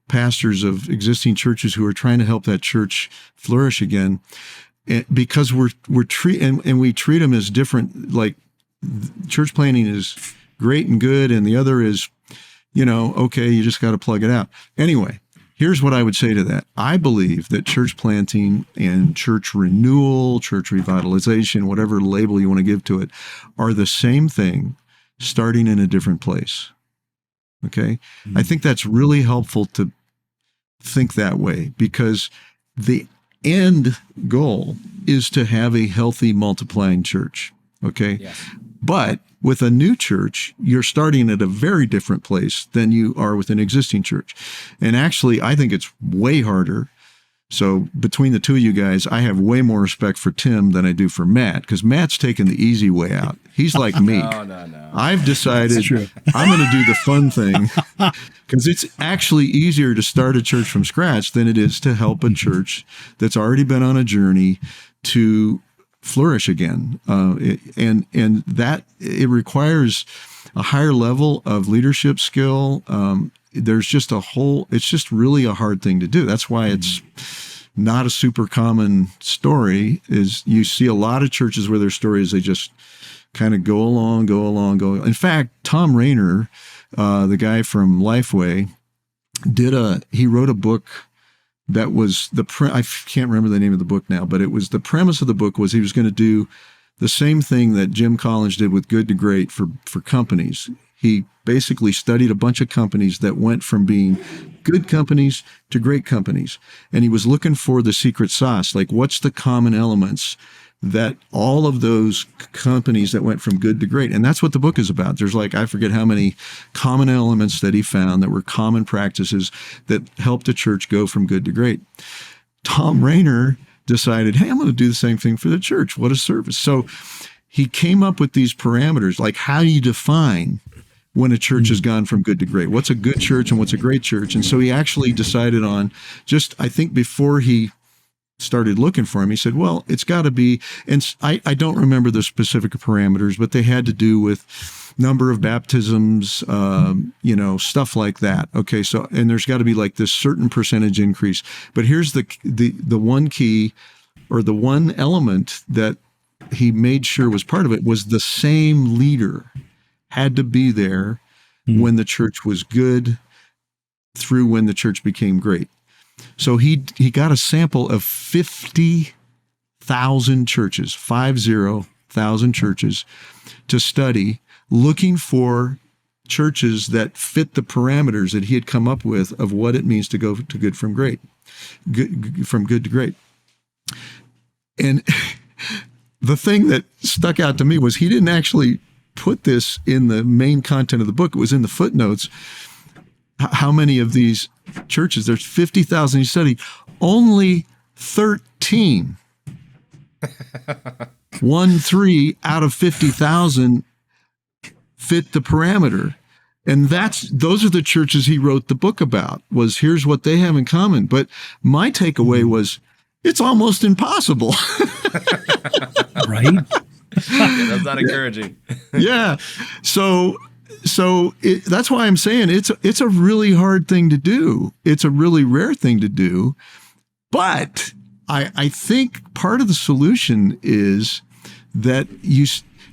pastors of existing churches who are trying to help that church flourish again, because we treat them as different. Like, church planning is great and good, and the other is, okay, you just got to plug it out. Anyway, here's what I would say to that. I believe that church planting and church renewal, church revitalization, whatever label you want to give to it, are the same thing, starting in a different place. Okay? I think that's really helpful to think that way, because the end goal is to have a healthy, multiplying church. Okay? Yes. But with a new church, you're starting at a very different place than you are with an existing church. And actually, I think it's way harder. So between the two of you guys, I have way more respect for Tim than I do for Matt, because Matt's taking the easy way out. He's like me. No. I've decided I'm going to do the fun thing, because it's actually easier to start a church from scratch than it is to help a church that's already been on a journey to flourish again. And that it requires a higher level of leadership skill. There's just it's just really a hard thing to do. That's why it's not a super common story. Is you see a lot of churches where their stories, they just kind of go along. In fact, Tom Rainer, the guy from Lifeway, he wrote a book that was I can't remember the name of the book now, but it was the premise of the book was he was going to do the same thing that Jim Collins did with Good to Great for companies. He basically studied a bunch of companies that went from being good companies to great companies. And he was looking for the secret sauce, like what's the common elements that all of those companies that went from good to great. And that's what the book is about. There's I forget how many common elements that he found that were common practices that helped a church go from good to great. Tom Rainer decided, hey, I'm going to do the same thing for the church. What a service. So he came up with these parameters, like how do you define when a church has gone from good to great? What's a good church and what's a great church? And so he actually decided on I think before he started looking for him, he said, well, it's got to be, and I don't remember the specific parameters, but they had to do with number of baptisms, stuff like that. Okay, so, and there's got to be like this certain percentage increase. But here's the one key, or the one element that he made sure was part of it, was the same leader had to be there when the church was good through when the church became great. So he got a sample of 50,000 churches, 50,000 churches to study, looking for churches that fit the parameters that he had come up with of what it means to go to good from great, from good to great. And the thing that stuck out to me was he didn't actually put this in the main content of the book. It was in the footnotes. How many of these churches? There's 50,000 he studied. Only 13, 3 out of 50,000 fit the parameter. And those are the churches he wrote the book about, was here's what they have in common. But my takeaway was, it's almost impossible. Right? That's not encouraging. Yeah. So that's why I'm saying it's a really hard thing to do. It's a really rare thing to do. But I think part of the solution is that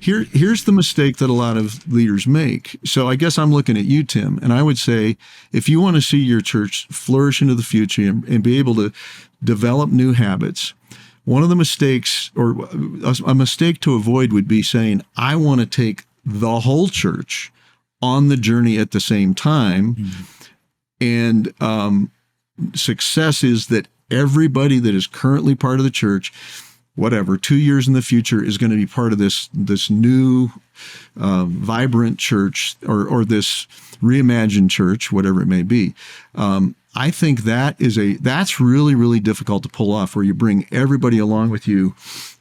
here's the mistake that a lot of leaders make. So I guess I'm looking at you, Tim, and I would say, if you want to see your church flourish into the future and be able to develop new habits, one of the mistakes, or a mistake to avoid, would be saying, I want to take the whole church on the journey at the same time. And success is that everybody that is currently part of the church, whatever, 2 years in the future, is going to be part of this new vibrant church, or this reimagined church, whatever it may be. I think that's really, really difficult to pull off, where you bring everybody along with you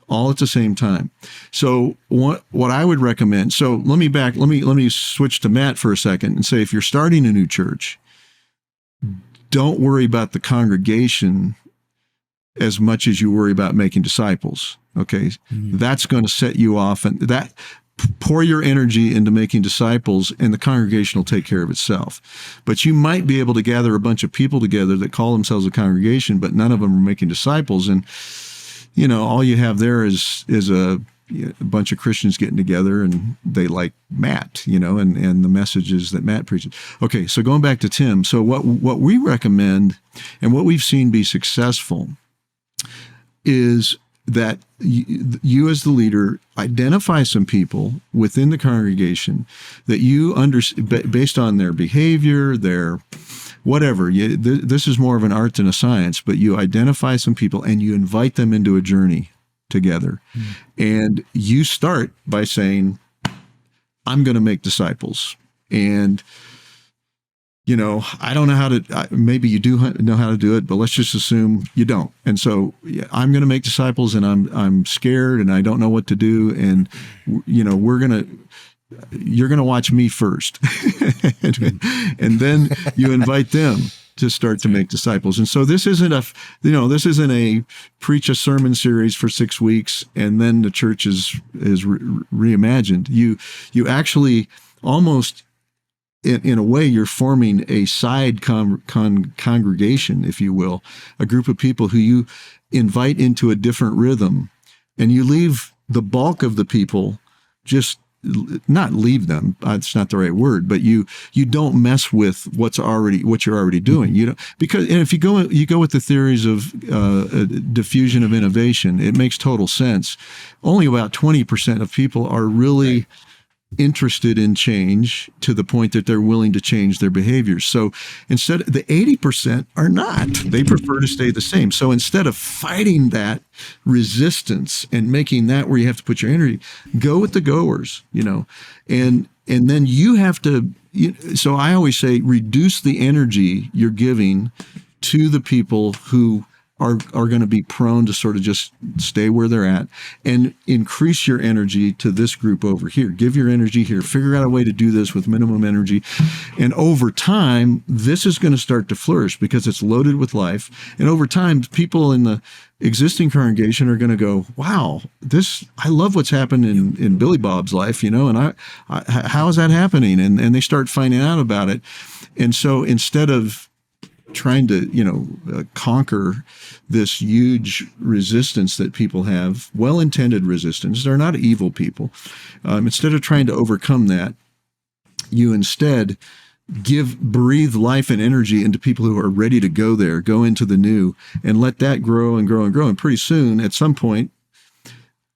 all at the same time. So what I would recommend, so let me switch to Matt for a second and say, if you're starting a new church, don't worry about the congregation as much as you worry about making disciples. Okay. That's going to set you off, and pour your energy into making disciples, and the congregation will take care of itself. But you might be able to gather a bunch of people together that call themselves a congregation, but none of them are making disciples. And, all you have there is a bunch of Christians getting together, and they like Matt, and the messages that Matt preaches. Okay. So going back to Tim. So what we recommend, and what we've seen be successful, is that you as the leader identify some people within the congregation that you based on their behavior, their whatever. This is more of an art than a science, but you identify some people and you invite them into a journey together. And you start by saying, I'm going to make disciples. And I don't know how to, maybe you do know how to do it, but let's just assume you don't. And so I'm going to make disciples, and I'm scared, and I don't know what to do. And, you're going to watch me first. and then you invite them to start to make disciples. And so this isn't a preach a sermon series for 6 weeks, and then the church is reimagined. You actually almost, in a way, you're forming a side congregation, if you will, a group of people who you invite into a different rhythm, and you leave the bulk of the people, just not leave them. That's not the right word, but you don't mess with what you're already doing. Because if you go with the theories of diffusion of innovation, it makes total sense. Only about 20% of people are really interested in change to the point that they're willing to change their behaviors. So instead, the 80% are not. They prefer to stay the same. So instead of fighting that resistance and making that where you have to put your energy, go with the goers, and then you have to, so I always say, reduce the energy you're giving to the people who are going to be prone to sort of just stay where they're at, and increase your energy to this group over here. Give your energy here. Figure out a way to do this with minimum energy. And over time, this is going to start to flourish because it's loaded with life. And over time, people in the existing congregation are going to go, wow, I love what's happened in Billy Bob's life, and how is that happening? And they start finding out about it. And so instead of trying to, conquer this huge resistance that people have, well-intended resistance. They're not evil people. Instead of trying to overcome that, you instead breathe life and energy into people who are ready to go there, go into the new, and let that grow and grow and grow. And pretty soon, at some point,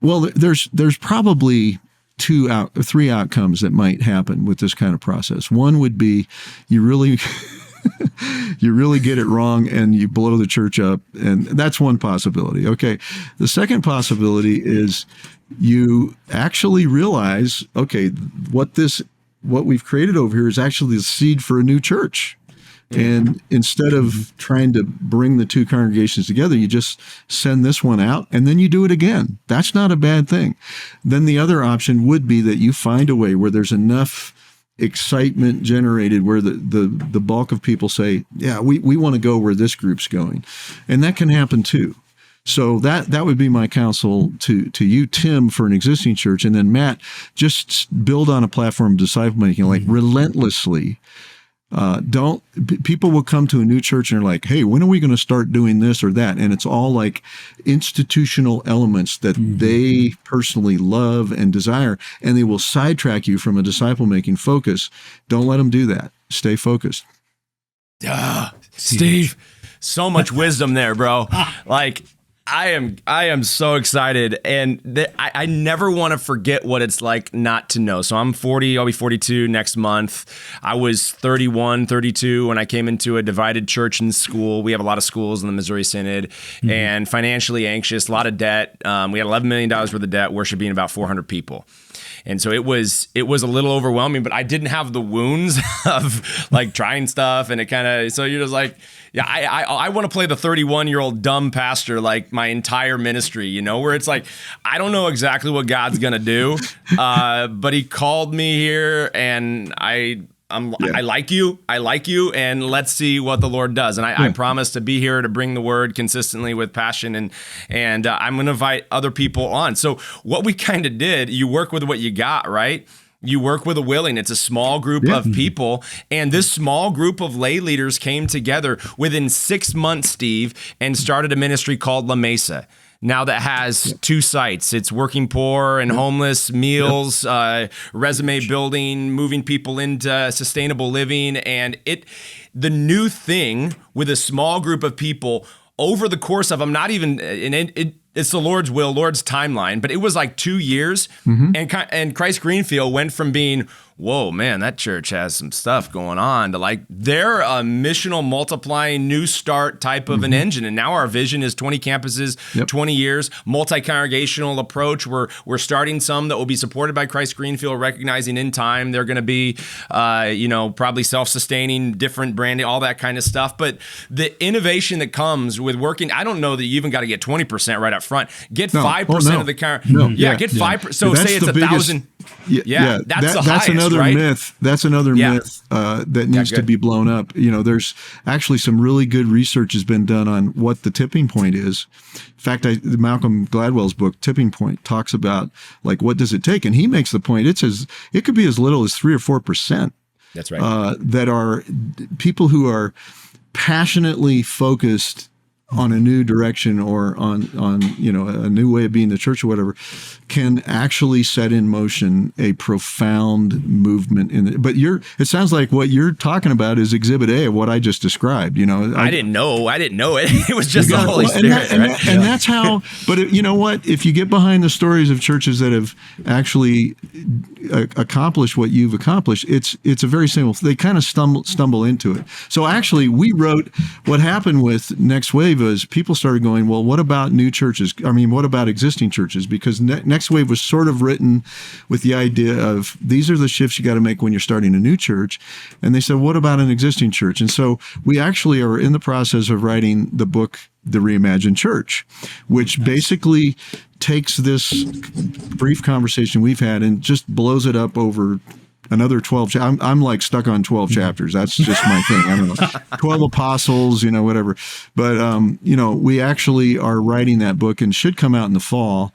well, there's probably three outcomes that might happen with this kind of process. One would be you really you really get it wrong and you blow the church up, and that's one possibility. Okay. The second possibility is you actually realize, okay, what we've created over here is actually the seed for a new church. And instead of trying to bring the two congregations together, you just send this one out and then you do it again. That's not a bad thing. Then the other option would be that you find a way where there's enough excitement generated where the bulk of people say, yeah, we want to go where this group's going. And that can happen too. So that would be my counsel to you, Tim, for an existing church. And then Matt, just build on a platform of disciple making, like relentlessly. People will come to a new church and are like, hey, when are we going to start doing this or that? And it's all like institutional elements that they personally love and desire, and they will sidetrack you from a disciple making focus. Don't let them do that. Stay focused. Steve, so much wisdom there, bro. Like, I am so excited, and I never want to forget what it's like not to know. So I'm 40, I'll be 42 next month. I was 31, 32 when I came into a divided church and school. We have a lot of schools in the Missouri Synod, and financially anxious, a lot of debt. We had $11 million worth of debt, worshiping about 400 people. And so it was a little overwhelming, but I didn't have the wounds of like trying stuff, and it kind of, so you're just like, yeah, I want to play the 31-year-old dumb pastor like my entire ministry, you know, where it's like, I don't know exactly what God's going to do, but he called me here, and I like you, and let's see what the Lord does. And I promise to be here to bring the word consistently with passion, and I'm going to invite other people on. So what we kind of did, you work with what you got, right? You work with a willing. It's a small group of people, and this small group of lay leaders came together within 6 months, Steve, and started a ministry called La Mesa. Now that has 2 sites. It's working poor and homeless, meals, resume building, moving people into sustainable living. And the new thing with a small group of people over the course of, it's the Lord's will, Lord's timeline, but it was like 2 years. And Christ Greenfield went from being, whoa, man, that church has some stuff going on, to like, they're a missional, multiplying, new start type of an engine. And now our vision is 20 campuses, 20 years, multi-congregational approach. We're starting some that will be supported by Christ Greenfield, recognizing in time they're going to be, probably self-sustaining, different branding, all that kind of stuff. But the innovation that comes with working, I don't know that you even got to get 20% right up front. Get 5% of the get 5%. So say it's 1,000. That's the highest, another right? myth. That's another myth that needs to be blown up. You know, there's actually some really good research has been done on what the tipping point is. In fact, Malcolm Gladwell's book, Tipping Point, talks about like what does it take, and he makes the point. It says it could be as little as 3 or 4%. That's right. That are people who are passionately focused on a new direction or on a new way of being the church or whatever, can actually set in motion a profound movement in it. But it sounds like what you're talking about is Exhibit A of what I just described. You know, I didn't know it. It was just the Holy Spirit, and that's how. But you know what? If you get behind the stories of churches that have actually accomplished what you've accomplished, it's a very simple. They kind of stumble into it. So actually, we wrote what happened with Next Wave was people started going, well, what about new churches? I mean, what about existing churches? Because Next Wave was sort of written with the idea of these are the shifts you got to make when you're starting a new church. And they said, what about an existing church? And so we actually are in the process of writing the book, The Reimagined Church, which basically takes this brief conversation we've had and just blows it up over another 12. I'm like stuck on 12 chapters. That's just my thing. I don't know, 12 apostles, whatever. But, we actually are writing that book and should come out in the fall,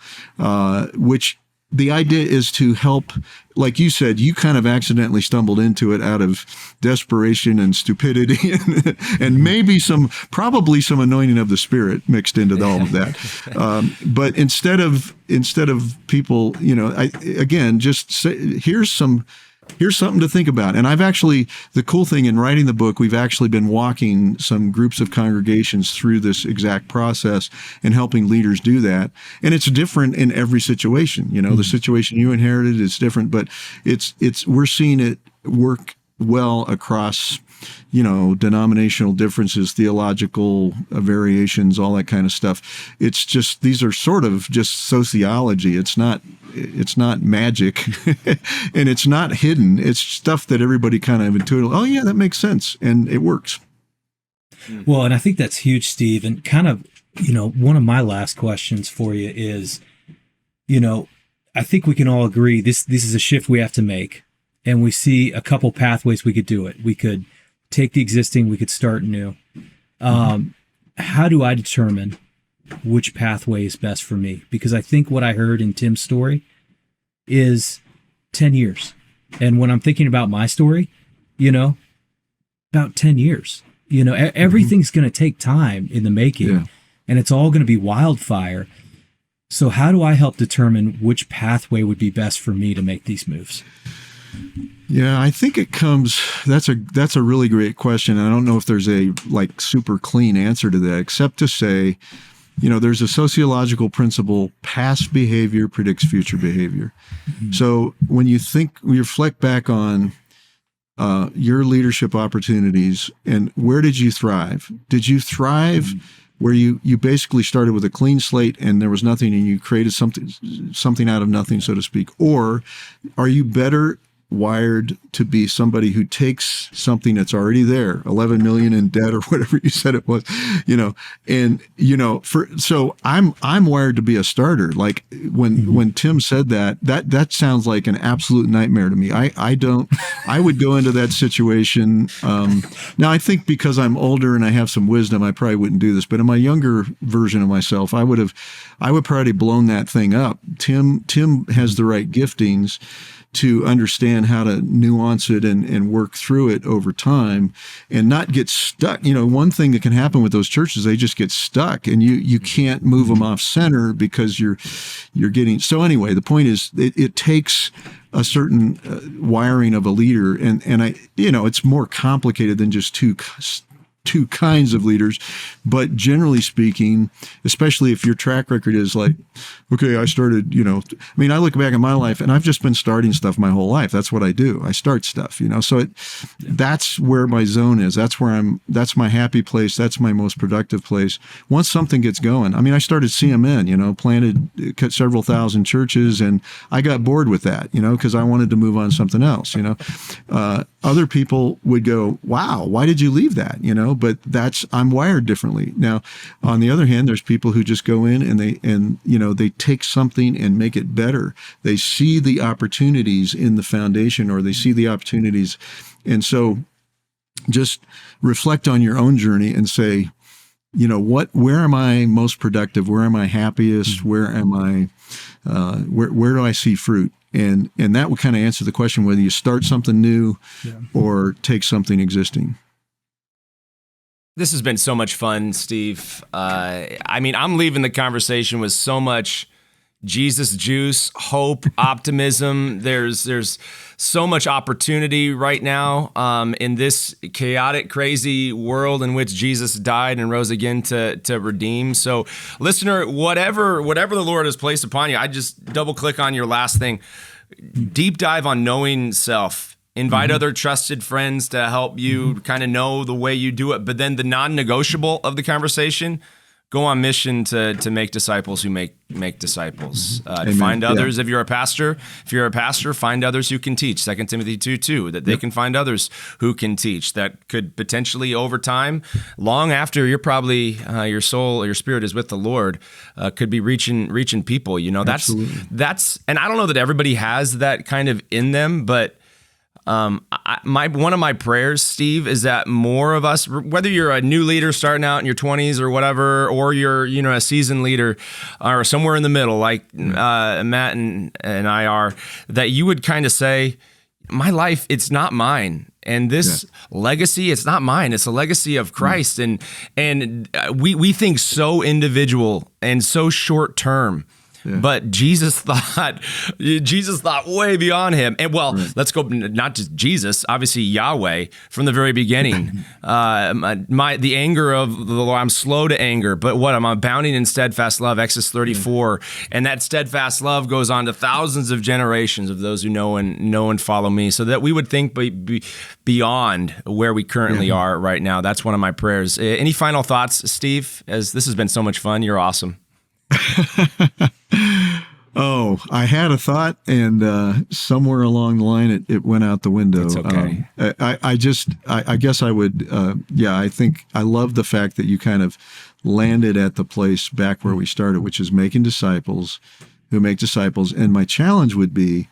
which the idea is to help, like you said, you kind of accidentally stumbled into it out of desperation and stupidity and maybe probably some anointing of the Spirit mixed into all of that. But instead of people, just say, here's some here's something to think about. And the cool thing in writing the book, we've actually been walking some groups of congregations through this exact process and helping leaders do that. And it's different in every situation. The situation you inherited is different, but we're seeing it work well across, denominational differences, theological variations, all that kind of stuff. It's just, these are sort of just sociology. It's not magic and it's not hidden. It's stuff that everybody kind of intuitively, oh yeah, that makes sense. And it works. Well, and I think that's huge, Steve. And kind of, one of my last questions for you is, I think we can all agree this is a shift we have to make. And we see a couple pathways we could do it. We could take the existing, we could start new. How do I determine which pathway is best for me? Because I think what I heard in Tim's story is 10 years. And when I'm thinking about my story, about 10 years. Everything's going to take time in the making, and it's all going to be wildfire. So how do I help determine which pathway would be best for me to make these moves? Yeah, I think that's a really great question. I don't know if there's a super clean answer to that, except to say, there's a sociological principle, past behavior predicts future behavior. Mm-hmm. So when you reflect back on your leadership opportunities and where did you thrive? Did you thrive where you basically started with a clean slate and there was nothing and you created something out of nothing, so to speak? Or are you better wired to be somebody who takes something that's already there, 11 million in debt or whatever you said it was, so I'm wired to be a starter. Like when Tim said that sounds like an absolute nightmare to me. I would go into that situation. Now I think because I'm older and I have some wisdom, I probably wouldn't do this, but in my younger version of myself, I would probably blown that thing up. Tim has the right giftings to understand how to nuance it and work through it over time and not get stuck. One thing that can happen with those churches, they just get stuck and you can't move them off center because you're getting. So anyway, the point is it takes a certain wiring of a leader and it's more complicated than just two kinds of leaders, but generally speaking, especially if your track record is like, okay, I started, I look back at my life and I've just been starting stuff my whole life. That's what I do. I start stuff, so that's where my zone is. That's that's my happy place. That's my most productive place. Once something gets going, I started CMN, planted several thousand churches and I got bored with that, because I wanted to move on to something else, other people would go, wow, why did you leave that? But I'm wired differently. Now, on the other hand, there's people who just go in and they take something and make it better. They see the opportunities in the foundation or they see the opportunities. And so just reflect on your own journey and say, where am I most productive? Where am I happiest? Where am I, where do I see fruit? And that would kind of answer the question whether you start something new or take something existing. This has been so much fun, Steve. I'm leaving the conversation with so much Jesus juice, hope, optimism. There's so much opportunity right now in this chaotic, crazy world in which Jesus died and rose again to redeem. So, listener, whatever the Lord has placed upon you, I just double click on your last thing. Deep dive on knowing self. Invite other trusted friends to help you kind of know the way you do it. But then the non-negotiable of the conversation, go on mission to make disciples who make disciples. To find others. If you're a pastor, find others who can teach. 2 Timothy 2:2, that they can find others who can teach. That could potentially over time, long after you're probably your soul or your spirit is with the Lord, could be reaching people. That's and I don't know that everybody has that kind of in them, but one of my prayers, Steve, is that more of us, whether you're a new leader starting out in your 20s or whatever, or you're a seasoned leader or somewhere in the middle like Matt and I are, that you would kind of say, my life, it's not mine. And this legacy, it's not mine. It's a legacy of Christ. And we think so individual and so short term. but Jesus thought way beyond him. And let's go not just Jesus, obviously Yahweh from the very beginning. The anger of the Lord, I'm slow to anger, but I'm abounding in steadfast love, Exodus 34. And that steadfast love goes on to thousands of generations of those who know and follow me, so that we would think beyond where we currently are right now. That's one of my prayers. Any final thoughts, Steve? As this has been so much fun. You're awesome. Oh, I had a thought, and somewhere along the line, it went out the window. It's okay. I guess I would. I think I love the fact that you kind of landed at the place back where we started, which is making disciples who make disciples. And my challenge would be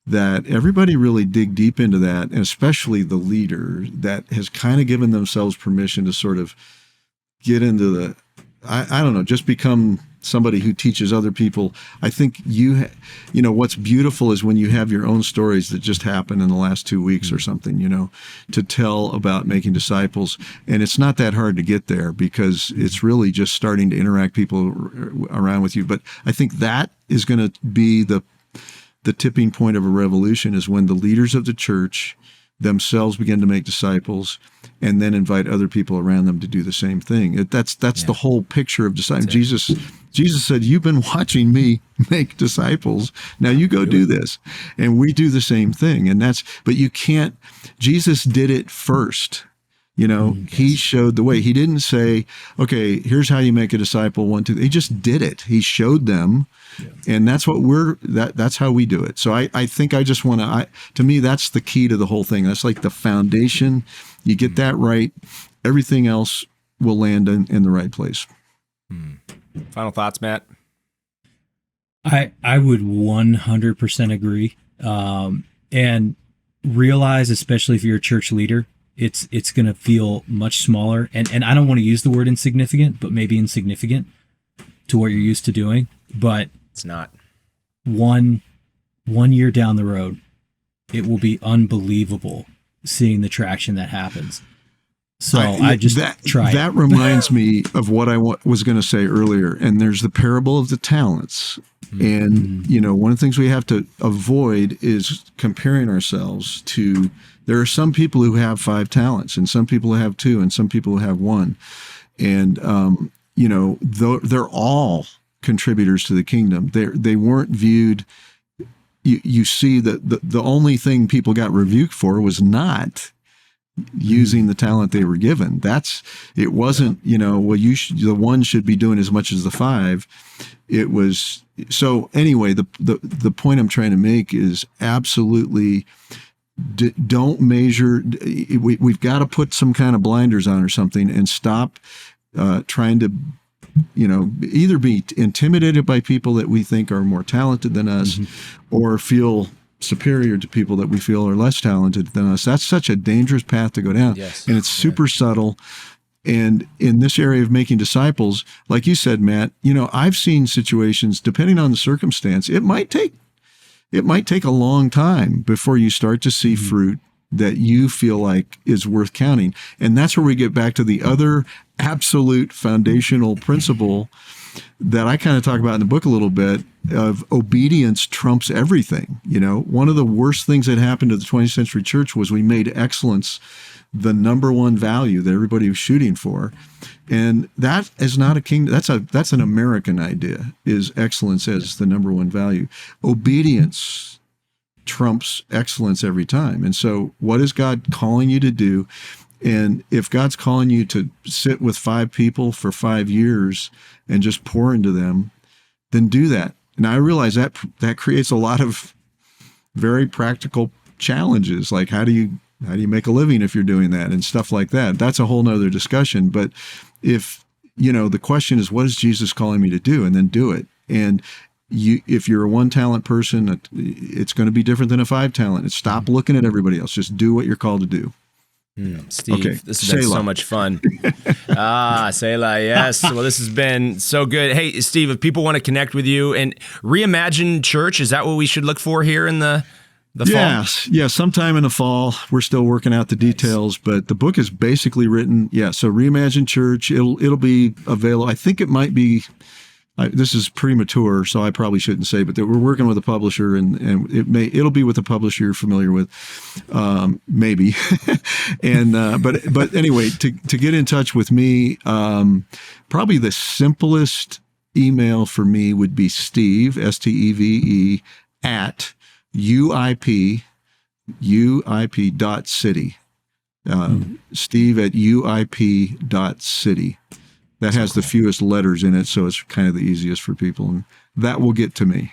that everybody really dig deep into that, and especially the leader that has kind of given themselves permission to sort of get into the, I don't know, just become somebody who teaches other people. I think what's beautiful is when you have your own stories that just happened in the last 2 weeks or something, to tell about making disciples. And it's not that hard to get there, because it's really just starting to interact people around with you. But I think that is going to be the tipping point of a revolution, is when the leaders of the church themselves begin to make disciples and then invite other people around them to do the same thing. That's the whole picture of disciples. Jesus said, "You've been watching me make disciples. Now you go do this." And we do the same thing. But you can't, Jesus did it first. He showed the way. He didn't say, "Okay, here's how you make a disciple, 1, 2." He just did it. He showed them. And that's what that's how we do it. So I think I just want to me, that's the key to the whole thing. That's like the foundation. You get that right, everything else will land in the right place. Final thoughts, Matt? I would 100% agree. And realize, especially if you're a church leader, it's going to feel much smaller. And I don't want to use the word insignificant, but maybe insignificant to what you're used to doing. But it's not. One year down the road, it will be unbelievable seeing the traction that happens. So that reminds me of what I was going to say earlier. And there's the parable of the talents. And, one of the things we have to avoid is comparing ourselves to, there are some people who have 5 talents, and some people who have 2, and some people who have 1. And, they're all contributors to the kingdom. They weren't viewed. You see that the only thing people got rebuked for was not using the talent they were given. It wasn't, the 1 should be doing as much as the 5. It was, so anyway, the point I'm trying to make is absolutely don't measure. We've got to put some kind of blinders on or something and stop trying to, either be intimidated by people that we think are more talented than us, or feel superior to people that we feel are less talented than us. That's such a dangerous path to go down. Yes. And it's super subtle. And in this area of making disciples, like you said, Matt, I've seen situations, depending on the circumstance, it might take a long time before you start to see fruit that you feel like is worth counting. And that's where we get back to the other absolute foundational principle that I kind of talk about in the book a little bit, of obedience trumps everything. One of the worst things that happened to the 20th century church was we made excellence the number one value that everybody was shooting for. And that is not a kingdom. That's an American idea, is excellence as the number one value. Obedience trumps excellence every time. And so what is God calling you to do? And if God's calling you to sit with 5 people for 5 years and just pour into them, then do that. And I realize that creates a lot of very practical challenges, like how do you make a living if you're doing that and stuff like that. That's a whole nother discussion. But if, the question is, what is Jesus calling me to do? And then do it. And if you're a 1 talent person, it's going to be different than a 5 talent. And stop looking at everybody else. Just do what you're called to do. Steve, okay. This has been so much fun. Selah, yes. Well, this has been so good. Hey, Steve, if people want to connect with you and Reimagine Church, is that what we should look for here in the fall? Yeah, sometime in the fall. We're still working out the details, but the book is basically written. Yeah, so Reimagine Church, it'll be available. I think it might be this is premature, so I probably shouldn't say, but that we're working with a publisher, and it'll be with a publisher you're familiar with, maybe. And but anyway, to get in touch with me, probably the simplest email for me would be Steve, Steve, at uip.city. Steve at uip.city. That has the fewest letters in it, so it's kind of the easiest for people, and that will get to me.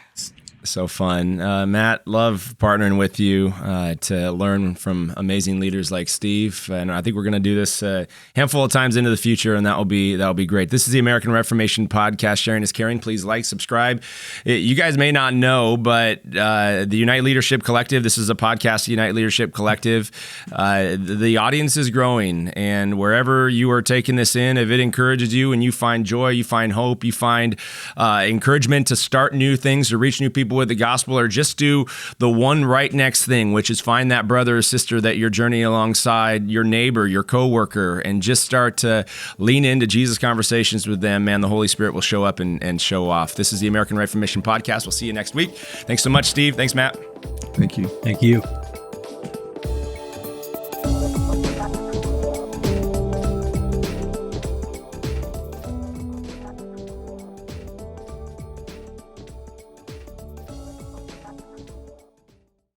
So fun. Matt, love partnering with you to learn from amazing leaders like Steve. And I think we're going to do this a handful of times into the future, and that'll be great. This is the American Reformation Podcast. Sharing is caring. Please like, subscribe. You guys may not know, but the Unite Leadership Collective, this is a podcast, the Unite Leadership Collective. The audience is growing, and wherever you are taking this in, if it encourages you and you find joy, you find hope, you find encouragement to start new things, to reach new people with the gospel, or just do the one right next thing, which is find that brother or sister that you're journeying alongside, your neighbor, your coworker, and just start to lean into Jesus conversations with them, man, the Holy Spirit will show up and show off. This is the American Reformation Podcast. We'll see you next week. Thanks so much, Steve. Thanks, Matt. Thank you. Thank you.